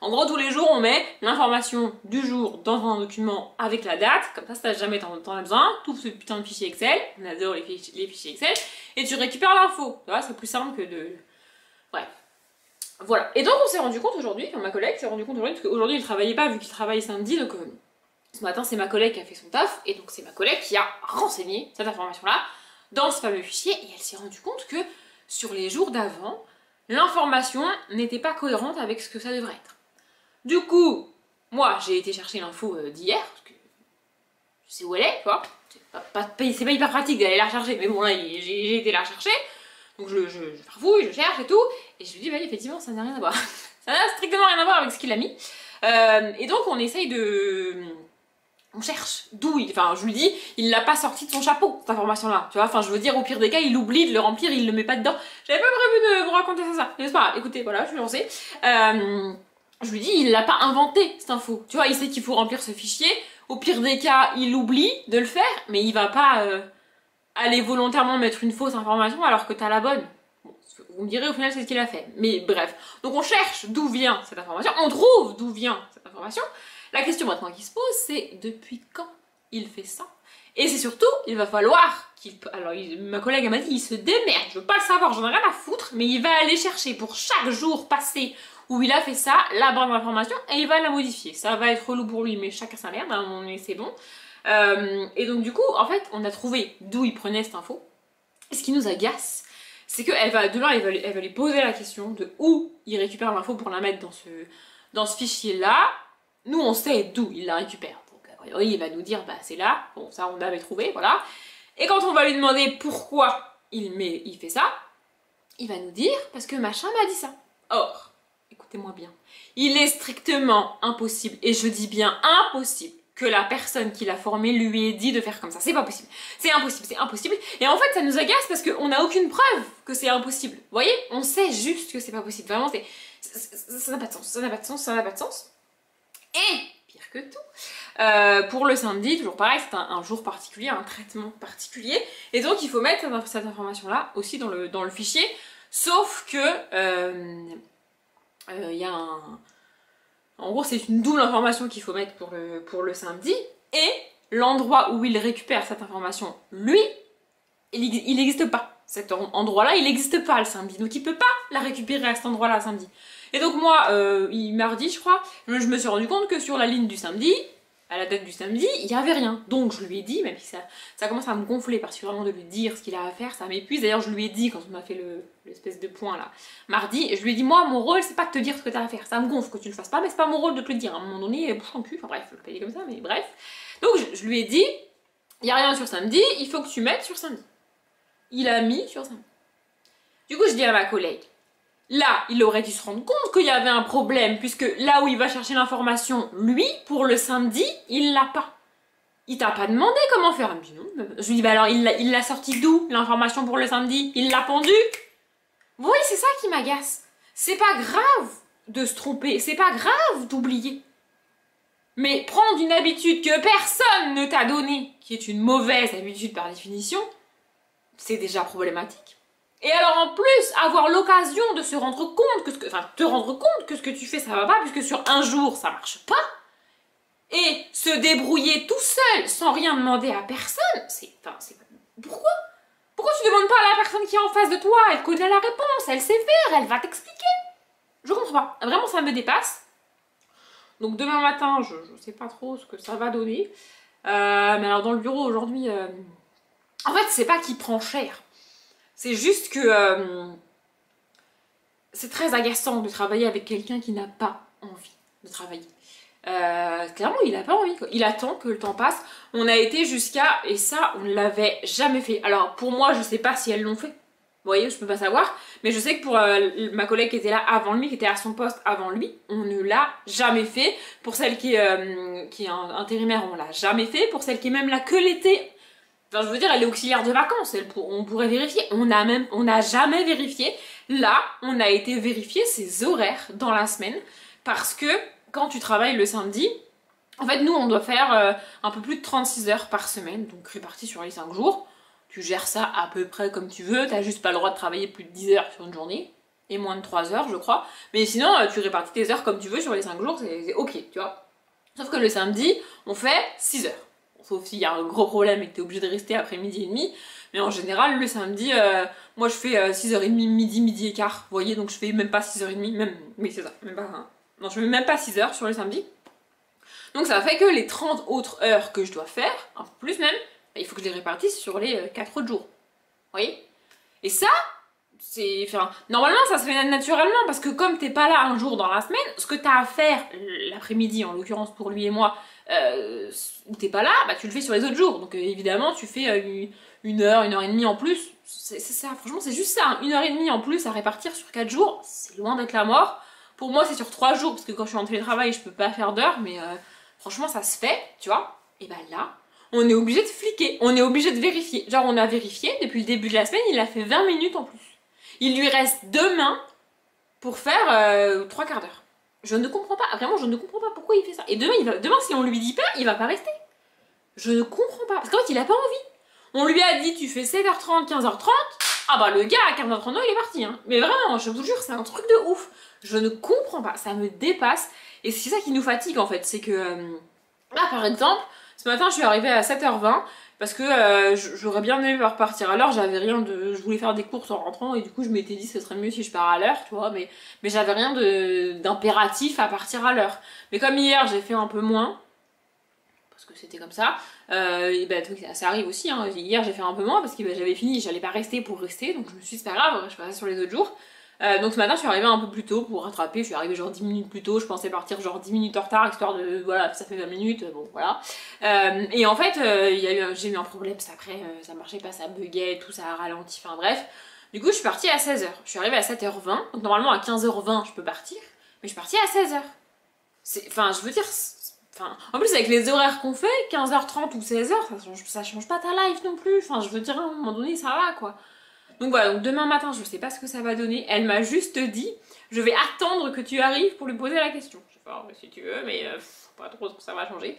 En gros, tous les jours, on met l'information du jour dans un document avec la date, comme ça, si t'as jamais t'en as besoin, tout ce putain de fichier Excel, on adore les fichiers Excel, et tu récupères l'info. Tu vois, c'est plus simple que de... Bref. Voilà. Et donc, on s'est rendu compte aujourd'hui, enfin ma collègue s'est rendu compte aujourd'hui, parce qu'aujourd'hui, il travaillait pas, vu qu'il travaille samedi, donc ce matin, c'est ma collègue qui a fait son taf, et donc c'est ma collègue qui a renseigné cette information-là dans ce fameux fichier, et elle s'est rendue compte que sur les jours d'avant, l'information n'était pas cohérente avec ce que ça devrait être. Du coup, moi j'ai été chercher l'info d'hier, parce que je sais où elle est, quoi. C'est pas hyper pratique d'aller la chercher, mais bon là j'ai été la chercher, donc je farfouille, je cherche et tout, et je lui dis bah effectivement ça n'a rien à voir. Ça n'a strictement rien à voir avec ce qu'il a mis. Et donc on essaye de... On cherche d'où il... Enfin, je lui dis, il l'a pas sorti de son chapeau, cette information-là. Tu vois, enfin, je veux dire, au pire des cas, il oublie de le remplir, il le met pas dedans. J'avais pas prévu de vous raconter ça. Mais c'est pas grave, écoutez, voilà, je vais lancer. Je lui dis, il l'a pas inventé, cette info. Tu vois, il sait qu'il faut remplir ce fichier. Au pire des cas, il oublie de le faire, mais il va pas aller volontairement mettre une fausse information alors que t'as la bonne. Bon, vous me direz, au final, c'est ce qu'il a fait. Mais bref. Donc, on cherche d'où vient cette information. On trouve d'où vient cette information. La question maintenant qui se pose, c'est depuis quand il fait ça? Et c'est surtout, il va falloir qu'il... Alors, ma collègue m'a dit, il se démerde, je veux pas le savoir, j'en ai rien à foutre, mais il va aller chercher pour chaque jour passé où il a fait ça, la bonne information, et il va la modifier. Ça va être relou pour lui, mais chacun sa merde, hein, mais c'est bon. Et donc du coup, en fait, on a trouvé d'où il prenait cette info. Et ce qui nous agace, c'est qu'elle va, demain, elle va lui poser la question de où il récupère l'info pour la mettre dans ce fichier-là. Nous, on sait d'où il la récupère. Donc, a priori, il va nous dire, bah, c'est là. Bon, ça, on avait trouvé, voilà. Et quand on va lui demander pourquoi il fait ça, il va nous dire, parce que machin m'a dit ça. Or, écoutez-moi bien, il est strictement impossible, et je dis bien impossible, que la personne qui l'a formé lui ait dit de faire comme ça. C'est pas possible. C'est impossible, c'est impossible. Et en fait, ça nous agace parce qu'on n'a aucune preuve que c'est impossible. Vous voyez? On sait juste que c'est pas possible. Vraiment, ça n'a pas de sens, ça n'a pas de sens, ça n'a pas de sens. Et, pire que tout, pour le samedi, toujours pareil, c'est un jour particulier, un traitement particulier, et donc il faut mettre cette information-là aussi dans le fichier, sauf que y a en gros, c'est une double information qu'il faut mettre pour le samedi, et l'endroit où il récupère cette information, lui, il n'existe pas. Cet endroit-là, il n'existe pas le samedi, donc il peut pas la récupérer à cet endroit-là samedi. Et donc moi, mardi je crois, je me suis rendu compte que sur la ligne du samedi, à la date du samedi, il n'y avait rien. Donc je lui ai dit, même si ça commence à me gonfler parce que vraiment de lui dire ce qu'il a à faire, ça m'épuise. D'ailleurs je lui ai dit quand on a fait l'espèce de point là, mardi, je lui ai dit moi mon rôle c'est pas de te dire ce que t'as à faire, ça me gonfle que tu le fasses pas, mais c'est pas mon rôle de te le dire. À un moment donné, bouche en cul, enfin bref, je le payer comme ça, mais bref. Donc je lui ai dit, il n'y a rien sur samedi, il faut que tu mettes sur samedi. Il a mis sur samedi. Du coup je dis à ma collègue, là, il aurait dû se rendre compte qu'il y avait un problème, puisque là où il va chercher l'information, lui, pour le samedi, il l'a pas. Il t'a pas demandé comment faire. Elle me dit non. Je lui dis, bah alors, il l'a sorti d'où, l'information pour le samedi? Il l'a pondu? Oui, c'est ça qui m'agace. C'est pas grave de se tromper, c'est pas grave d'oublier. Mais prendre une habitude que personne ne t'a donnée, qui est une mauvaise habitude par définition, c'est déjà problématique. Et alors en plus, avoir l'occasion de se rendre compte que te rendre compte que ce que tu fais ça va pas, puisque sur un jour ça marche pas, et se débrouiller tout seul sans rien demander à personne, Pourquoi? Pourquoi tu demandes pas à la personne qui est en face de toi? Elle connaît la réponse, elle sait faire, elle va t'expliquer. Je comprends pas. Vraiment, ça me dépasse. Donc demain matin, je sais pas trop ce que ça va donner. Mais alors dans le bureau aujourd'hui, en fait, c'est pas qu'il prend cher. C'est juste que c'est très agaçant de travailler avec quelqu'un qui n'a pas envie de travailler. Clairement, il a pas envie, quoi. Il attend que le temps passe. On a été jusqu'à... Et ça, on ne l'avait jamais fait. Alors, pour moi, je sais pas si elles l'ont fait. Vous voyez, je peux pas savoir. Mais je sais que pour ma collègue qui était là avant lui, qui était à son poste avant lui, on ne l'a jamais fait. Pour celle qui est intérimaire, on l'a jamais fait. Pour celle qui est même là que l'été... Enfin, je veux dire, elle est auxiliaire de vacances. On pourrait vérifier. On n'a jamais vérifié. Là, on a été vérifier ses horaires dans la semaine. Parce que quand tu travailles le samedi, en fait, nous, on doit faire un peu plus de 36 heures par semaine. Donc, réparti sur les 5 jours. Tu gères ça à peu près comme tu veux. T'as juste pas le droit de travailler plus de 10 heures sur une journée. Et moins de 3 heures, je crois. Mais sinon, tu répartis tes heures comme tu veux sur les 5 jours. C'est ok, tu vois. Sauf que le samedi, on fait 6 heures. Sauf s'il y a un gros problème et que t'es obligé de rester après midi et demi. Mais en général, le samedi, moi je fais 6h30, midi et quart. Vous voyez, donc je fais même pas 6h30, même. Oui, c'est ça, même pas. Hein. Non, je fais même pas 6 heures sur le samedi. Donc ça fait que les 30 autres heures que je dois faire, un peu plus même, il faut que je les répartisse sur les 4 autres jours. Vous voyez? Et ça, c'est... Enfin, normalement ça se fait naturellement parce que comme t'es pas là un jour dans la semaine, ce que t'as à faire l'après-midi, en l'occurrence pour lui et moi, où t'es pas là, bah tu le fais sur les autres jours. Donc évidemment tu fais une heure et demie en plus. C'est ça, franchement c'est juste ça, hein. 1h30 en plus à répartir sur 4 jours, c'est loin d'être la mort. Pour moi c'est sur 3 jours parce que quand je suis en télétravail je peux pas faire d'heures, mais franchement ça se fait, tu vois. Et bah là, on est obligé de fliquer, on est obligé de vérifier. Genre on a vérifié, depuis le début de la semaine, il a fait 20 minutes en plus. Il lui reste demain pour faire 3 quarts d'heure. Je ne comprends pas, vraiment je ne comprends pas pourquoi il fait ça. Et demain si on lui dit pas, il va pas rester. Je ne comprends pas, parce qu'en fait il a pas envie. On lui a dit tu fais 7h30, 15h30, ah bah le gars à 15h32 il est parti. Hein. Mais vraiment, je vous jure, c'est un truc de ouf. Je ne comprends pas, ça me dépasse. Et c'est ça qui nous fatigue en fait, c'est que... là par exemple, ce matin je suis arrivée à 7h20, parce que j'aurais bien aimé repartir à l'heure, j'avais rien de... Je voulais faire des courses en rentrant et du coup je m'étais dit ce serait mieux si je pars à l'heure, tu vois, mais j'avais rien d'impératif à partir à l'heure. Mais comme hier j'ai fait un peu moins, parce que c'était comme ça, et ben, ça arrive aussi, hein. Hier j'ai fait un peu moins parce que j'avais fini, j'allais pas rester pour rester, donc je me suis dit c'est pas grave, je passerai sur les autres jours. Donc ce matin je suis arrivée un peu plus tôt pour rattraper, je suis arrivée genre 10 minutes plus tôt, je pensais partir genre 10 minutes en retard, histoire de, voilà, ça fait 20 minutes, bon voilà. Et en fait j'ai eu un problème, ça après, ça marchait pas, ça buguait, tout ça a ralenti, enfin bref. Du coup je suis partie à 16h, je suis arrivée à 7h20, donc normalement à 15h20 je peux partir, mais je suis partie à 16h. Enfin je veux dire... Enfin, en plus avec les horaires qu'on fait, 15h30 ou 16h, ça change pas ta life non plus, enfin je veux dire à un moment donné ça va quoi. Donc voilà, donc demain matin je sais pas ce que ça va donner, elle m'a juste dit je vais attendre que tu arrives pour lui poser la question. Je sais pas si tu veux, mais pas trop ce que ça va changer.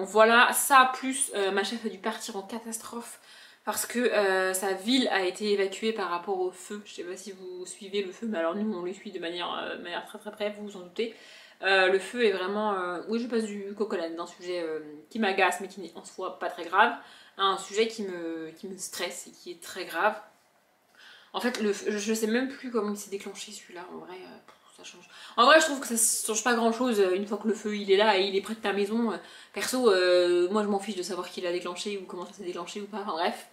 Voilà, ça plus ma chef a dû partir en catastrophe parce que sa ville a été évacuée par rapport au feu. Je sais pas si vous suivez le feu, mais alors nous on le suit de manière très très près, vous vous en doutez. Le feu est vraiment... oui, je passe du coq à l'âne d'un sujet qui m'agace mais qui n'est en soi pas très grave, à un sujet qui me stresse et qui est très grave. En fait, je sais même plus comment il s'est déclenché celui-là, en vrai, ça change. En vrai, je trouve que ça change pas grand-chose une fois que le feu il est là et il est près de ta maison. Perso, moi je m'en fiche de savoir qui l'a déclenché ou comment ça s'est déclenché ou pas, enfin bref,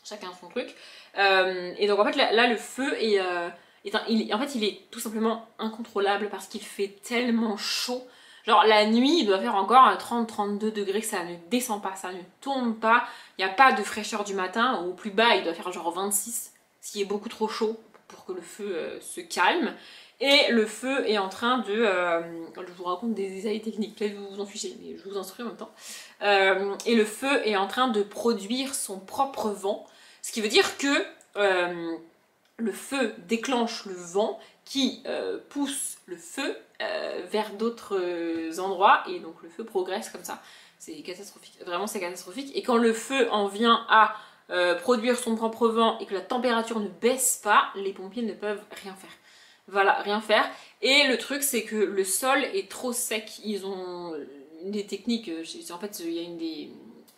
chacun son truc. Et donc en fait, là le feu est... en fait, il est tout simplement incontrôlable parce qu'il fait tellement chaud. Genre, la nuit, il doit faire encore 30-32 degrés, ça ne descend pas, ça ne tourne pas. Il n'y a pas de fraîcheur du matin. Au plus bas, il doit faire genre 26, ce qui est beaucoup trop chaud pour que le feu se calme. Et le feu est en train de... je vous raconte des détails techniques, peut-être vous vous en fichez, mais je vous instruis en même temps. Et le feu est en train de produire son propre vent, ce qui veut dire que... le feu déclenche le vent qui pousse le feu vers d'autres endroits et donc le feu progresse comme ça. C'est catastrophique, vraiment c'est catastrophique. Et quand le feu en vient à produire son propre vent et que la température ne baisse pas, les pompiers ne peuvent rien faire. Voilà, rien faire. Et le truc c'est que le sol est trop sec. Ils ont des techniques, en fait il y a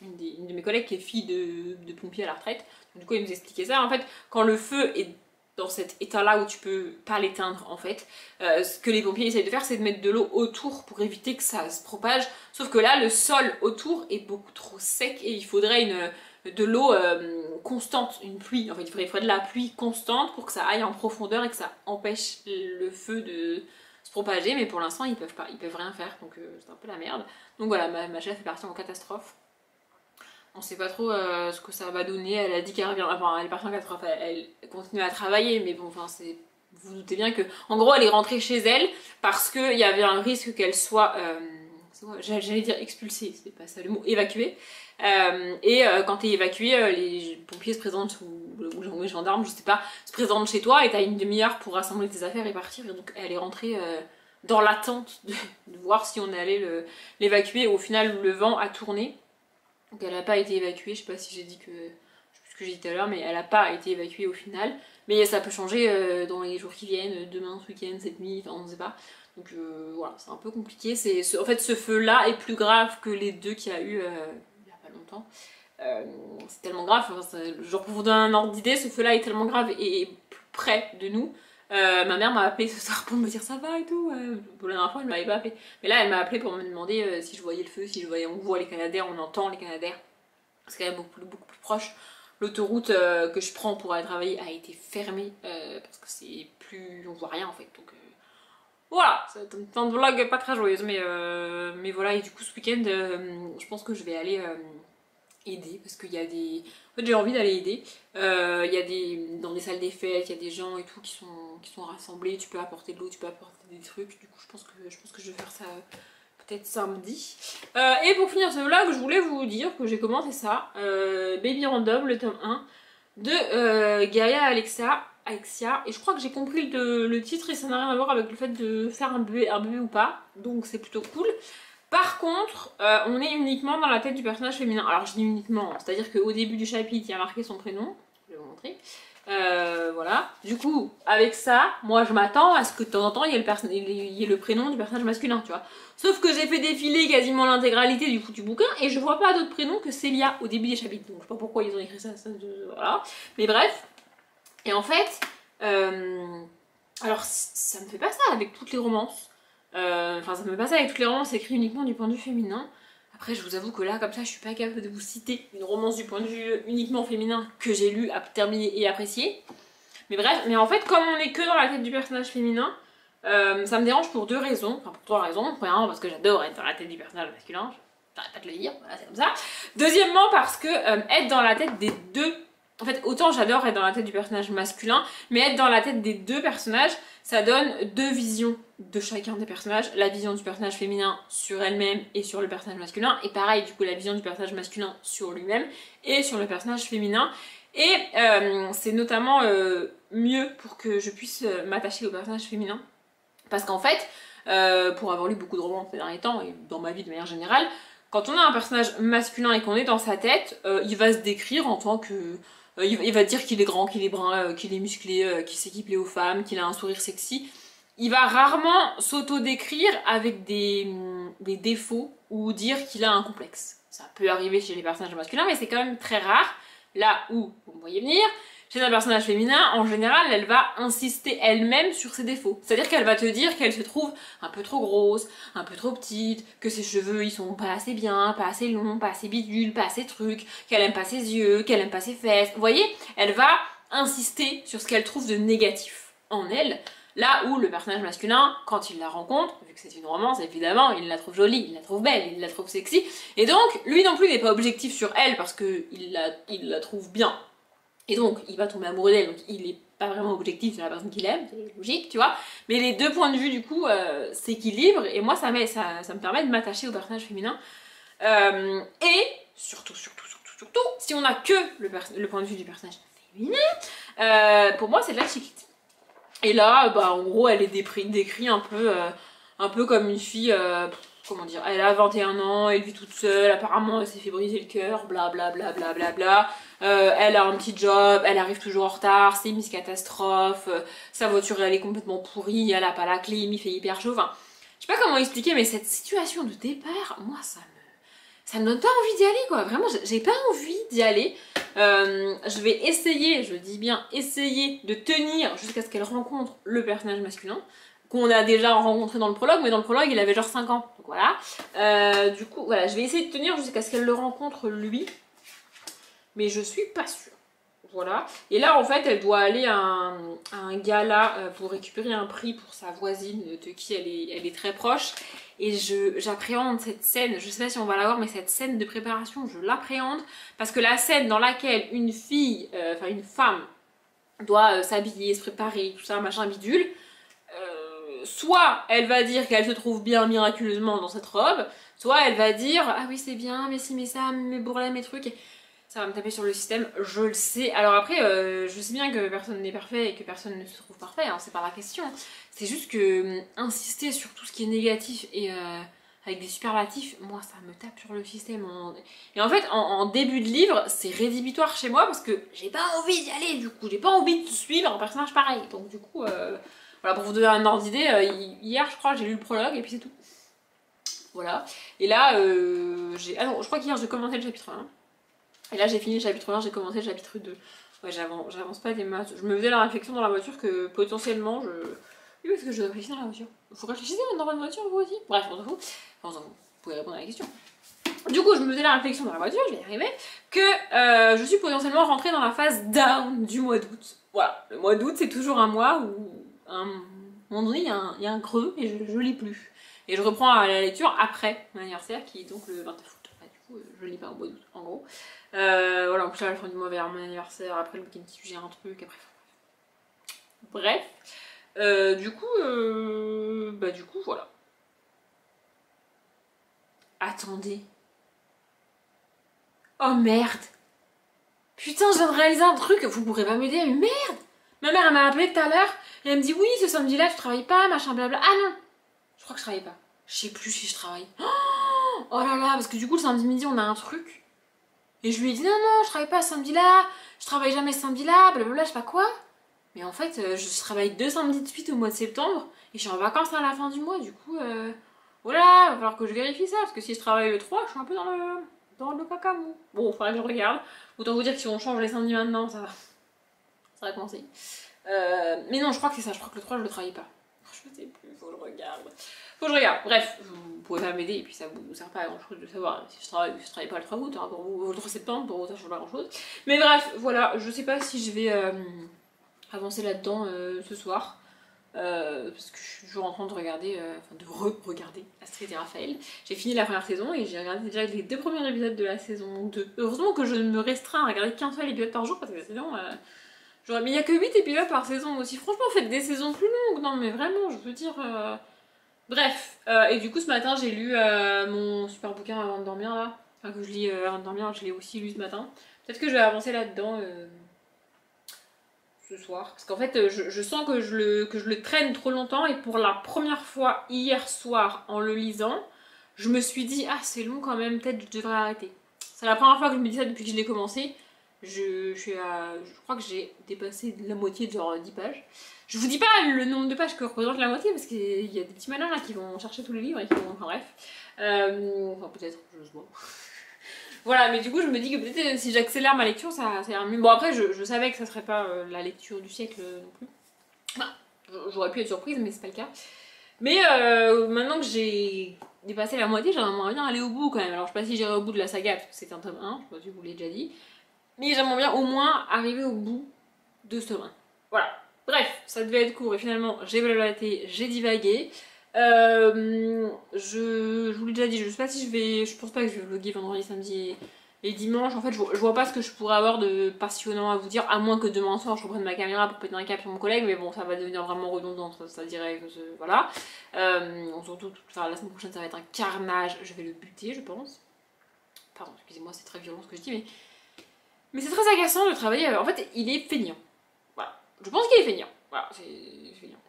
une de mes collègues qui est fille de pompier à la retraite. Donc, du coup, il nous expliquait ça. En fait, quand le feu est dans cet état-là où tu peux pas l'éteindre, en fait, ce que les pompiers essayent de faire, c'est de mettre de l'eau autour pour éviter que ça se propage. Sauf que là, le sol autour est beaucoup trop sec et il faudrait de l'eau constante, une pluie. En fait, il faudrait de la pluie constante pour que ça aille en profondeur et que ça empêche le feu de se propager. Mais pour l'instant, ils peuvent pas, ils peuvent rien faire. Donc, c'est un peu la merde. Donc voilà, ma chef est partie en catastrophe. On sait pas trop ce que ça va donner. Elle a dit qu'elle revient. Enfin, elle est partie en catastrophe. Elle continue à travailler, mais bon, enfin, c'est. Vous vous doutez bien que, en gros, elle est rentrée chez elle parce qu'il y avait un risque qu'elle soit. J'allais dire expulsée, c'est pas ça le mot, évacuée. Quand t'es évacuée, les pompiers se présentent, ou les gendarmes, je sais pas, se présentent chez toi et t'as une demi-heure pour rassembler tes affaires et partir. Et donc, elle est rentrée dans l'attente de voir si on allait l'évacuer. Au final, le vent a tourné. Donc elle n'a pas été évacuée, je sais pas si j'ai dit que... Je sais plus ce que j'ai dit tout à l'heure, mais elle n'a pas été évacuée au final. Mais ça peut changer dans les jours qui viennent, demain, ce week-end, cette nuit, enfin on ne sait pas. Donc voilà, c'est un peu compliqué. En fait, ce feu-là est plus grave que les deux qu'il y a eu il n'y a pas longtemps. C'est tellement grave, enfin, genre pour vous donner un ordre d'idée, ce feu-là est tellement grave et plus près de nous. Ma mère m'a appelé ce soir pour me dire ça va et tout. Pour la dernière fois, elle m'avait pas appelé. Mais là, elle m'a appelé pour me demander si je voyais le feu, si je voyais, on voit les Canadaires, on entend les Canadaires. C'est quand même beaucoup plus proche. L'autoroute que je prends pour aller travailler a été fermée parce que c'est plus, on voit rien en fait. Donc voilà, c'est une fin de vlog pas très joyeuse, mais voilà. Et du coup, ce week-end, je pense que je vais aller aider parce qu'il y a des... En fait j'ai envie d'aller aider, il y a dans des salles des fêtes, il y a des gens et tout qui sont rassemblés, tu peux apporter de l'eau, tu peux apporter des trucs, du coup je pense que je vais faire ça peut-être samedi. Et pour finir ce vlog, je voulais vous dire que j'ai commencé ça, Baby Random, le tome 1 de Gaïa Alexia, et je crois que j'ai compris le titre et ça n'a rien à voir avec le fait de faire un bébé ou pas, donc c'est plutôt cool. Par contre, on est uniquement dans la tête du personnage féminin. Alors je dis uniquement, c'est-à-dire qu'au début du chapitre, il y a marqué son prénom. Je vais vous montrer. Voilà. Du coup, avec ça, moi je m'attends à ce que de temps en temps, il y ait le prénom du personnage masculin, tu vois. Sauf que j'ai fait défiler quasiment l'intégralité du foutu bouquin et je vois pas d'autres prénoms que Célia au début des chapitres. Donc je sais pas pourquoi ils ont écrit ça, voilà. Mais bref. Et en fait, alors ça me fait pas ça avec toutes les romances. Enfin, ça me passe avec toutes les romances écrites uniquement du point de vue féminin. Après, je vous avoue que là, comme ça, je suis pas capable de vous citer une romance du point de vue uniquement féminin que j'ai lu, terminé et apprécié. Mais bref, mais en fait, comme on est que dans la tête du personnage féminin, ça me dérange pour deux raisons. Enfin, pour trois raisons. Premièrement, parce que j'adore être dans la tête du personnage masculin. J'arrête pas de le dire, voilà, c'est comme ça. Deuxièmement, parce que être dans la tête des deux... En fait, autant j'adore être dans la tête du personnage masculin, mais être dans la tête des deux personnages, ça donne deux visions de chacun des personnages. La vision du personnage féminin sur elle-même et sur le personnage masculin. Et pareil, du coup, la vision du personnage masculin sur lui-même et sur le personnage féminin. Et c'est notamment mieux pour que je puisse m'attacher au personnage féminin. Parce qu'en fait, pour avoir lu beaucoup de romans ces derniers temps, et dans ma vie de manière générale, quand on a un personnage masculin et qu'on est dans sa tête, il va se décrire en tant que... il va dire qu'il est grand, qu'il est brun, qu'il est musclé, qu'il sait qu'il plaît aux femmes, qu'il a un sourire sexy. Il va rarement s'auto-décrire avec des défauts ou dire qu'il a un complexe. Ça peut arriver chez les personnages masculins, mais c'est quand même très rare. Là où, vous me voyez venir, chez un personnage féminin, en général, elle va insister elle-même sur ses défauts. C'est-à-dire qu'elle va te dire qu'elle se trouve un peu trop grosse, un peu trop petite, que ses cheveux ils sont pas assez bien, pas assez longs, pas assez bidules, pas assez trucs, qu'elle aime pas ses yeux, qu'elle aime pas ses fesses. Vous voyez, elle va insister sur ce qu'elle trouve de négatif en elle. Là où le personnage masculin, quand il la rencontre, vu que c'est une romance, évidemment, il la trouve jolie, il la trouve belle, il la trouve sexy. Et donc, lui non plus n'est pas objectif sur elle parce qu'il la trouve bien. Et donc, il va tomber amoureux d'elle, donc il est pas vraiment objectif sur la personne qu'il aime, c'est logique, tu vois. Mais les deux points de vue, du coup, s'équilibrent, et moi, ça me permet de m'attacher au personnage féminin. Et, surtout, si on a que le point de vue du personnage féminin, pour moi, c'est de la chiquite. Et là, bah, en gros, elle est décrite un peu comme une fille... comment dire, elle a 21 ans, elle vit toute seule, apparemment elle s'est fait briser le cœur, blablabla. Elle a un petit job, elle arrive toujours en retard, c'est une Miss Catastrophe, sa voiture elle est complètement pourrie, elle a pas la clim, il fait hyper chaud, enfin, je sais pas comment expliquer, mais cette situation de départ, moi ça me donne pas envie d'y aller quoi, vraiment j'ai pas envie d'y aller. Je vais essayer, je dis bien essayer de tenir jusqu'à ce qu'elle rencontre le personnage masculin qu'on a déjà rencontré dans le prologue, mais dans le prologue il avait genre 5 ans, donc voilà. Du coup voilà, je vais essayer de tenir jusqu'à ce qu'elle le rencontre lui, mais je suis pas sûre. Voilà. Et là, en fait, elle doit aller à un gala pour récupérer un prix pour sa voisine de qui elle est très proche. Et j'appréhende cette scène, je sais pas si on va la voir, mais cette scène de préparation, je l'appréhende. Parce que la scène dans laquelle une fille, enfin une femme, doit s'habiller, se préparer, tout ça, machin bidule, soit elle va dire qu'elle se trouve bien miraculeusement dans cette robe, soit elle va dire « Ah oui, c'est bien, mais si, mais ça, mes bourrelets, mes trucs... » Ça va me taper sur le système, je le sais. Alors après, je sais bien que personne n'est parfait et que personne ne se trouve parfait, hein, c'est pas la question. C'est juste que insister sur tout ce qui est négatif et avec des superlatifs, moi ça me tape sur le système. Et en fait, en début de livre, c'est rédhibitoire chez moi parce que j'ai pas envie d'y aller du coup. J'ai pas envie de suivre un personnage pareil. Donc du coup, voilà, pour vous donner un ordre d'idée, hier je crois j'ai lu le prologue et puis c'est tout. Voilà. Et là, ah non, je crois qu'hier j'ai commencé le chapitre 1. Et là j'ai fini le chapitre 1, j'ai commencé le chapitre 2. Ouais, j'avance pas des masses. Je me faisais la réflexion dans la voiture que potentiellement je... Oui, parce que je dois réfléchir dans la voiture. Faut réfléchir dans votre voiture vous aussi. Bref, on s'en fout. Enfin, on s'en fout. Vous pouvez répondre à la question. Du coup, je me faisais la réflexion dans la voiture, je vais y arriver, que je suis potentiellement rentrée dans la phase down du mois d'août. Voilà, le mois d'août c'est toujours un mois où à un moment donné il y a un creux et je lis plus. Et je reprends la lecture après mon anniversaire qui est donc le 29 août. Je lis pas au mois d'août en gros. Voilà, en plus à la fin du mois vers mon anniversaire, après le week-end si j'ai un truc, après. Bref. Du coup, voilà. Attendez. Oh merde. Putain, je viens de réaliser un truc, vous pourrez pas m'aider, mais merde. Ma mère elle m'a appelé tout à l'heure et elle me dit oui, ce samedi-là tu travailles pas, machin blabla. Ah non, je crois que je travaille pas. Je sais plus si je travaille. Oh là là, parce que du coup le samedi midi on a un truc. Et je lui ai dit non, non, je travaille pas ce samedi-là, je travaille jamais ce samedi-là, blablabla, je sais pas quoi. Mais en fait, je travaille 2 samedis de suite au mois de septembre et je suis en vacances à la fin du mois, du coup, voilà, va falloir que je vérifie ça, parce que si je travaille le 3, je suis un peu dans le caca mou. Bon, faudrait que je regarde. Autant vous dire que si on change les samedis maintenant, ça va commencer. Mais non, je crois que c'est ça, je crois que le 3, je le travaille pas. Je sais plus, faut que je regarde. Faut que je regarde. Bref, vous pouvez pas m'aider et puis ça vous sert pas à grand chose de savoir si je travaille pas le 3 août, hein, pour vous, le 3 septembre, pour vous ça change pas grand chose. Mais bref, voilà, je sais pas si je vais avancer là-dedans ce soir. Parce que je suis toujours en train de regarder, enfin de re-regarder Astrid et Raphaël. J'ai fini la première saison et j'ai regardé déjà les 2 premiers épisodes de la saison 2. Heureusement que je ne me restreins à regarder qu'un seul épisode par jour parce que sinon... mais il n'y a que 8 épisodes par saison aussi. Franchement, faites des saisons plus longues. Non, mais vraiment, je veux dire... Bref. Et du coup, ce matin, j'ai lu mon super bouquin avant de dormir, là. Enfin, que je lis avant de dormir, je l'ai aussi lu ce matin. Peut-être que je vais avancer là-dedans ce soir. Parce qu'en fait, je sens que je le traîne trop longtemps. Et pour la première fois, hier soir, en le lisant, je me suis dit, ah, c'est long quand même, peut-être je devrais arrêter. C'est la première fois que je me dis ça depuis que je l'ai commencé. Je crois que j'ai dépassé la moitié de genre 10 pages. Je vous dis pas le nombre de pages que représente la moitié parce qu'il y a des petits malins là qui vont chercher tous les livres et qui vont... Enfin bref. Enfin peut-être, je sais pas. Voilà, mais du coup je me dis que peut-être si j'accélère ma lecture ça ira mieux. Bon après je savais que ça serait pas la lecture du siècle non plus. Enfin, j'aurais pu être surprise mais c'est pas le cas. Mais maintenant que j'ai dépassé la moitié, j'aimerais bien aller au bout quand même. Alors je sais pas si j'irai au bout de la saga parce que c'est un tome 1, je sais pas si vous l'avez déjà dit. Mais j'aimerais bien au moins arriver au bout de ce tome 1. Voilà. Bref, ça devait être court et finalement j'ai blablaté, j'ai divagué. Je vous l'ai déjà dit, je sais pas si je pense pas que je vais vlogger vendredi, samedi et dimanche. En fait, je vois pas ce que je pourrais avoir de passionnant à vous dire, à moins que demain soir je reprenne ma caméra pour péter un cap sur mon collègue, mais bon, ça va devenir vraiment redondant, ça dirait que voilà. Surtout, enfin, la semaine prochaine ça va être un carnage, je vais le buter, je pense. Pardon, excusez-moi, c'est très violent ce que je dis, mais c'est très agaçant de travailler. En fait, il est feignant. Voilà. Je pense qu'il est feignant. Voilà, c'est feignant.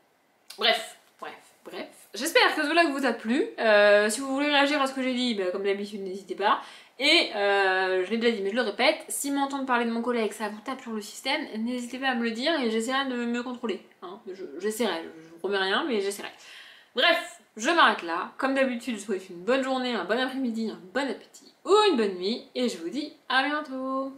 Bref. J'espère que ce vlog vous a plu. Si vous voulez réagir à ce que j'ai dit, bah, comme d'habitude, n'hésitez pas. Et je l'ai déjà dit, mais je le répète, si m'entendre parler de mon collègue, ça vous tape sur le système, n'hésitez pas à me le dire et j'essaierai de me contrôler. Hein. J'essaierai, je vous promets rien, mais j'essaierai. Bref, je m'arrête là. Comme d'habitude, je vous souhaite une bonne journée, un bon après-midi, un bon appétit. ou une bonne nuit et je vous dis à bientôt.